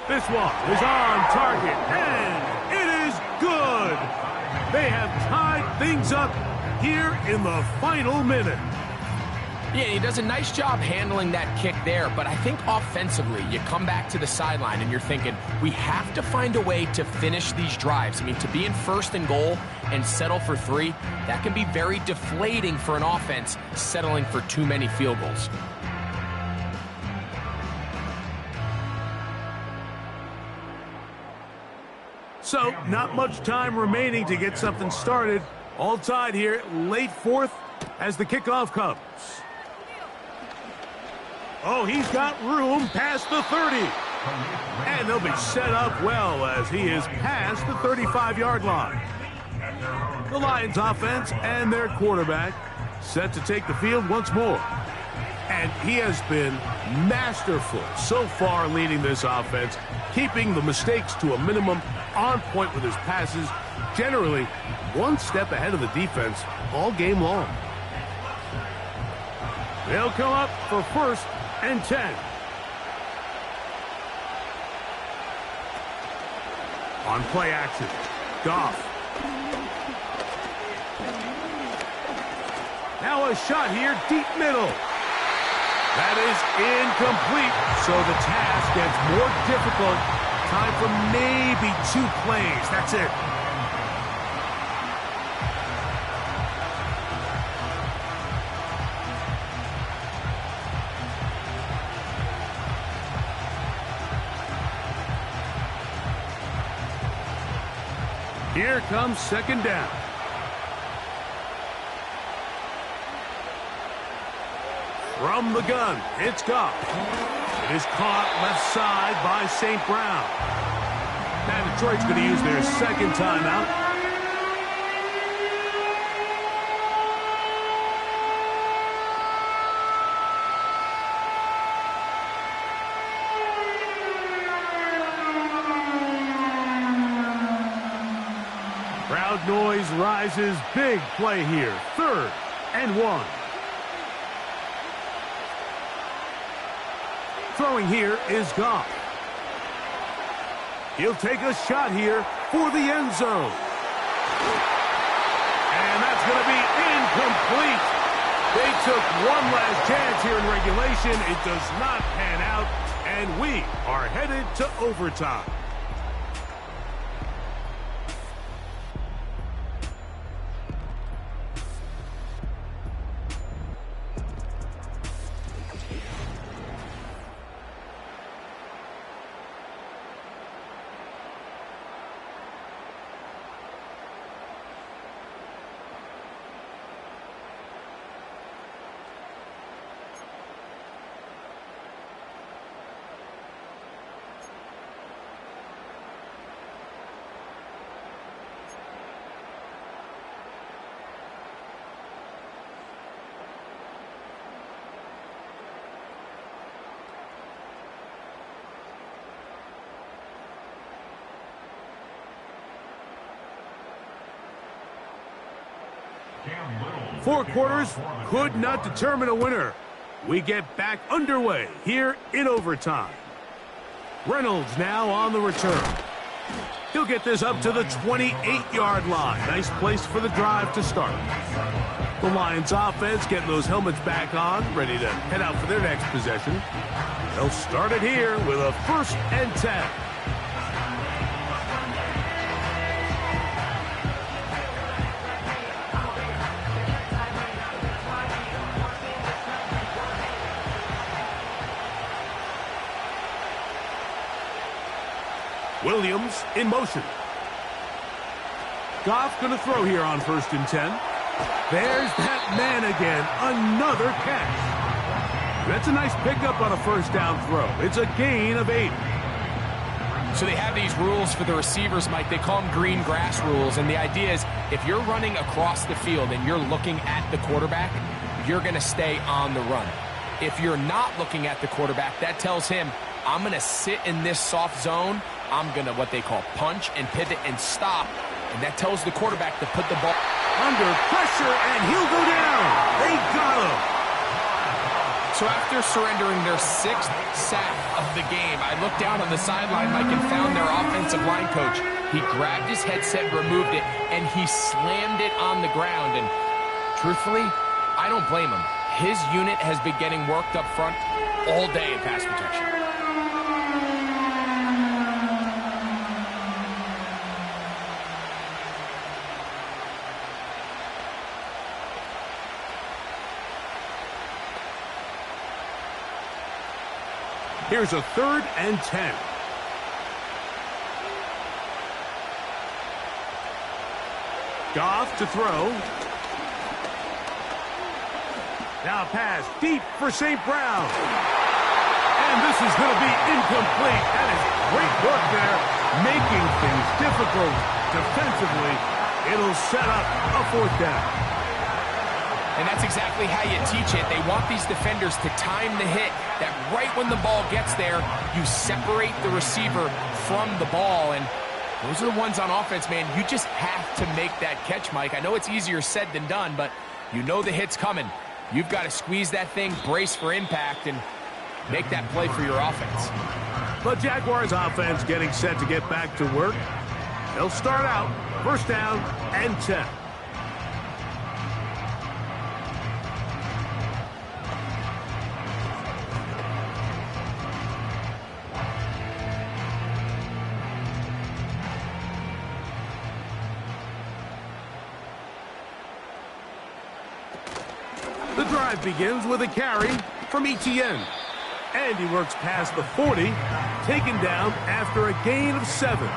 This one is on target, and it is good. They have tied things up here in the final minute. Yeah, he does a nice job handling that kick there, but I think offensively, you come back to the sideline and you're thinking, we have to find a way to finish these drives. I mean, to be in 1st and goal and settle for 3, that can be very deflating for an offense settling for too many field goals. So, not much time remaining to get something started. All tied here, late 4th as the kickoff comes. Oh, he's got room past the 30. And they'll be set up well as he is past the 35-yard line. The Lions offense and their quarterback set to take the field once more. And he has been masterful so far leading this offense, keeping the mistakes to a minimum, on point with his passes, generally one step ahead of the defense all game long. They'll come up for 1st and 10. On play action, Goff. Now a shot here, deep middle. That is incomplete, so the task gets more difficult. Time for maybe 2 plays. That's it. Here comes 2nd down. From the gun, it's Goff. It is caught left side by St. Brown. Now Detroit's going to use their 2nd timeout. Crowd noise rises. Big play here. 3rd and 1. Throwing here is Goff. He'll take a shot here for the end zone. And that's going to be incomplete. They took one last chance here in regulation. It does not pan out, and we are headed to overtime. Four quarters could not determine a winner. We get back underway here in overtime. Reynolds now on the return. He'll get this up to the 28-yard line. Nice place for the drive to start. The Lions offense getting those helmets back on, ready to head out for their next possession. They'll start it here with a 1st and 10. Williams in motion. Goff going to throw here on 1st and 10. There's that man again. Another catch. That's a nice pickup on a 1st down throw. It's a gain of 8. So they have these rules for the receivers, Mike. They call them green grass rules. And the idea is if you're running across the field and you're looking at the quarterback, you're going to stay on the run. If you're not looking at the quarterback, that tells him, I'm going to sit in this soft zone. I'm going to what they call punch and pivot and stop. And that tells the quarterback to put the ball under pressure, and he'll go down. They got him. So after surrendering their 6th sack of the game, I looked down on the sideline, Mike, and found their offensive line coach. He grabbed his headset, removed it, and he slammed it on the ground. And truthfully, I don't blame him. His unit has been getting worked up front all day in pass protection. Here's a 3rd and 10. Goff to throw. Now pass deep for St. Brown. And this is going to be incomplete. That is great work there, making things difficult defensively. It'll set up a 4th down. And that's exactly how you teach it. They want these defenders to time the hit, that right when the ball gets there, you separate the receiver from the ball. And those are the ones on offense, man. You just have to make that catch, Mike. I know it's easier said than done, but you know the hit's coming. You've got to squeeze that thing, brace for impact, and make that play for your offense. The Jaguars offense getting set to get back to work. They'll start out 1st down and 10. The drive begins with a carry from Etienne. And he works past the 40, taken down after a gain of 7.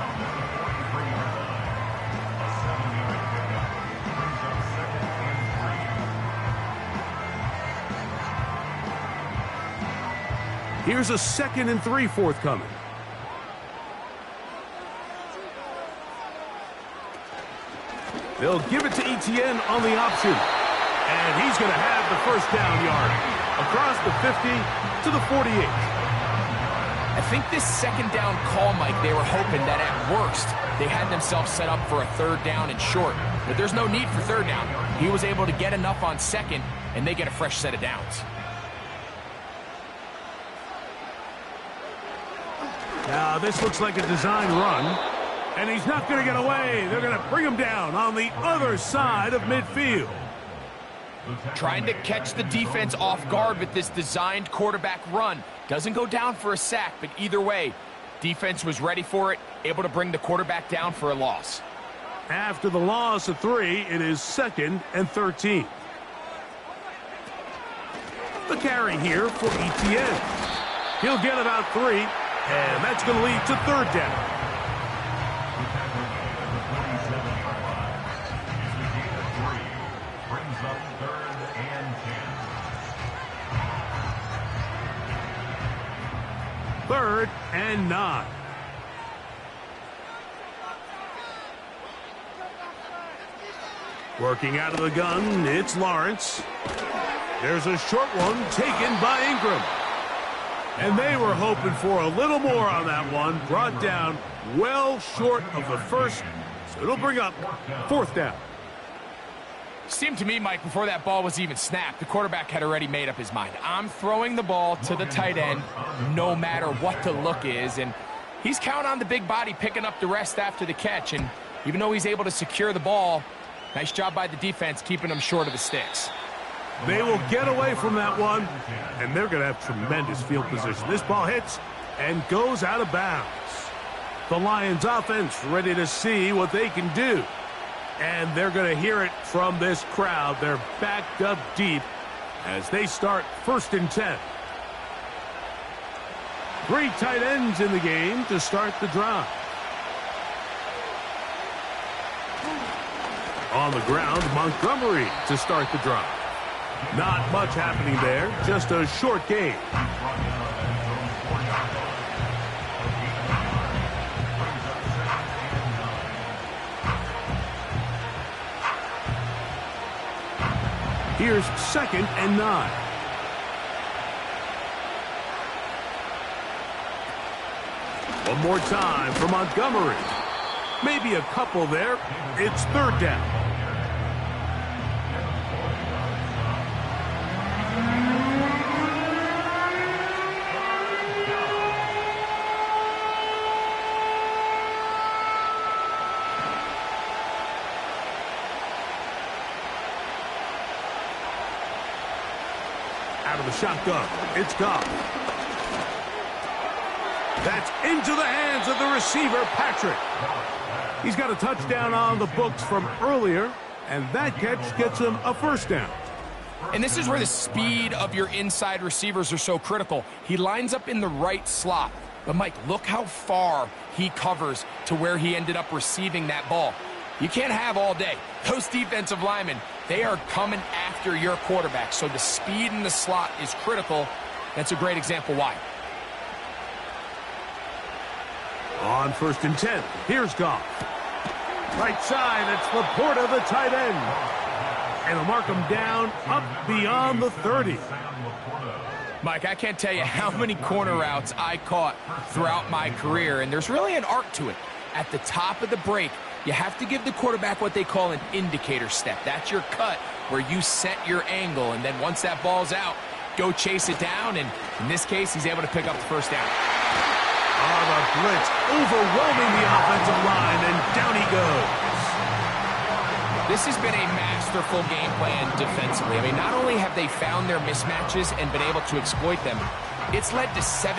Here's a 2nd and 3 forthcoming. They'll give it to Etienne on the option. And he's going to have the 1st down yard across the 50 to the 48. I think this 2nd down call, Mike, they were hoping that at worst they had themselves set up for a 3rd down and short. But there's no need for 3rd down. He was able to get enough on 2nd, and they get a fresh set of downs. Now, this looks like a design run, and he's not going to get away. They're going to bring him down on the other side of midfield. Trying to catch the defense off guard with this designed quarterback run. Doesn't go down for a sack, but either way, defense was ready for it, able to bring the quarterback down for a loss. After the loss of 3, it is 2nd and 13. The carry here for Etienne. He'll get about 3, and that's going to lead to 3rd down. Third and 9. Working out of the gun, it's Lawrence. There's a short one taken by Ingram. And they were hoping for a little more on that one. Brought down well short of the first, so it'll bring up 4th down. Seemed to me, Mike, before that ball was even snapped, the quarterback had already made up his mind. I'm throwing the ball to the tight end no matter what the look is. And he's counting on the big body picking up the rest after the catch. And even though he's able to secure the ball, nice job by the defense keeping him short of the sticks. They will get away from that one, and they're going to have tremendous field position. This ball hits and goes out of bounds. The Lions offense ready to see what they can do. And they're going to hear it from this crowd. They're backed up deep as they start 1st and 10. 3 tight ends in the game to start the drive. On the ground, Montgomery to start the drive. Not much happening there, just a short game. Here's 2nd and 9. One more time for Montgomery. Maybe a couple there. It's 3rd down. Out of the shotgun, it's Goff. That's into the hands of the receiver, Patrick. He's got a touchdown on the books from earlier, and that catch gets him a 1st down. And this is where the speed of your inside receivers are so critical. He lines up in the right slot. But, Mike, look how far he covers to where he ended up receiving that ball. You can't have all day. Those defensive linemen, they are coming after your quarterback. So the speed in the slot is critical. That's a great example why. On 1st and 10, here's Goff. Right side, it's Laporta, the tight end. And they'll mark him down up beyond the 30. Mike, I can't tell you how many corner routes I caught throughout my career, and there's really an art to it. At the top of the break, you have to give the quarterback what they call an indicator step. That's your cut where you set your angle, and then once that ball's out, go chase it down, and in this case, he's able to pick up the 1st down. Oh, the blitz overwhelming the offensive line, and down he goes. This has been a masterful game plan defensively. I mean, not only have they found their mismatches and been able to exploit them, it's led to 7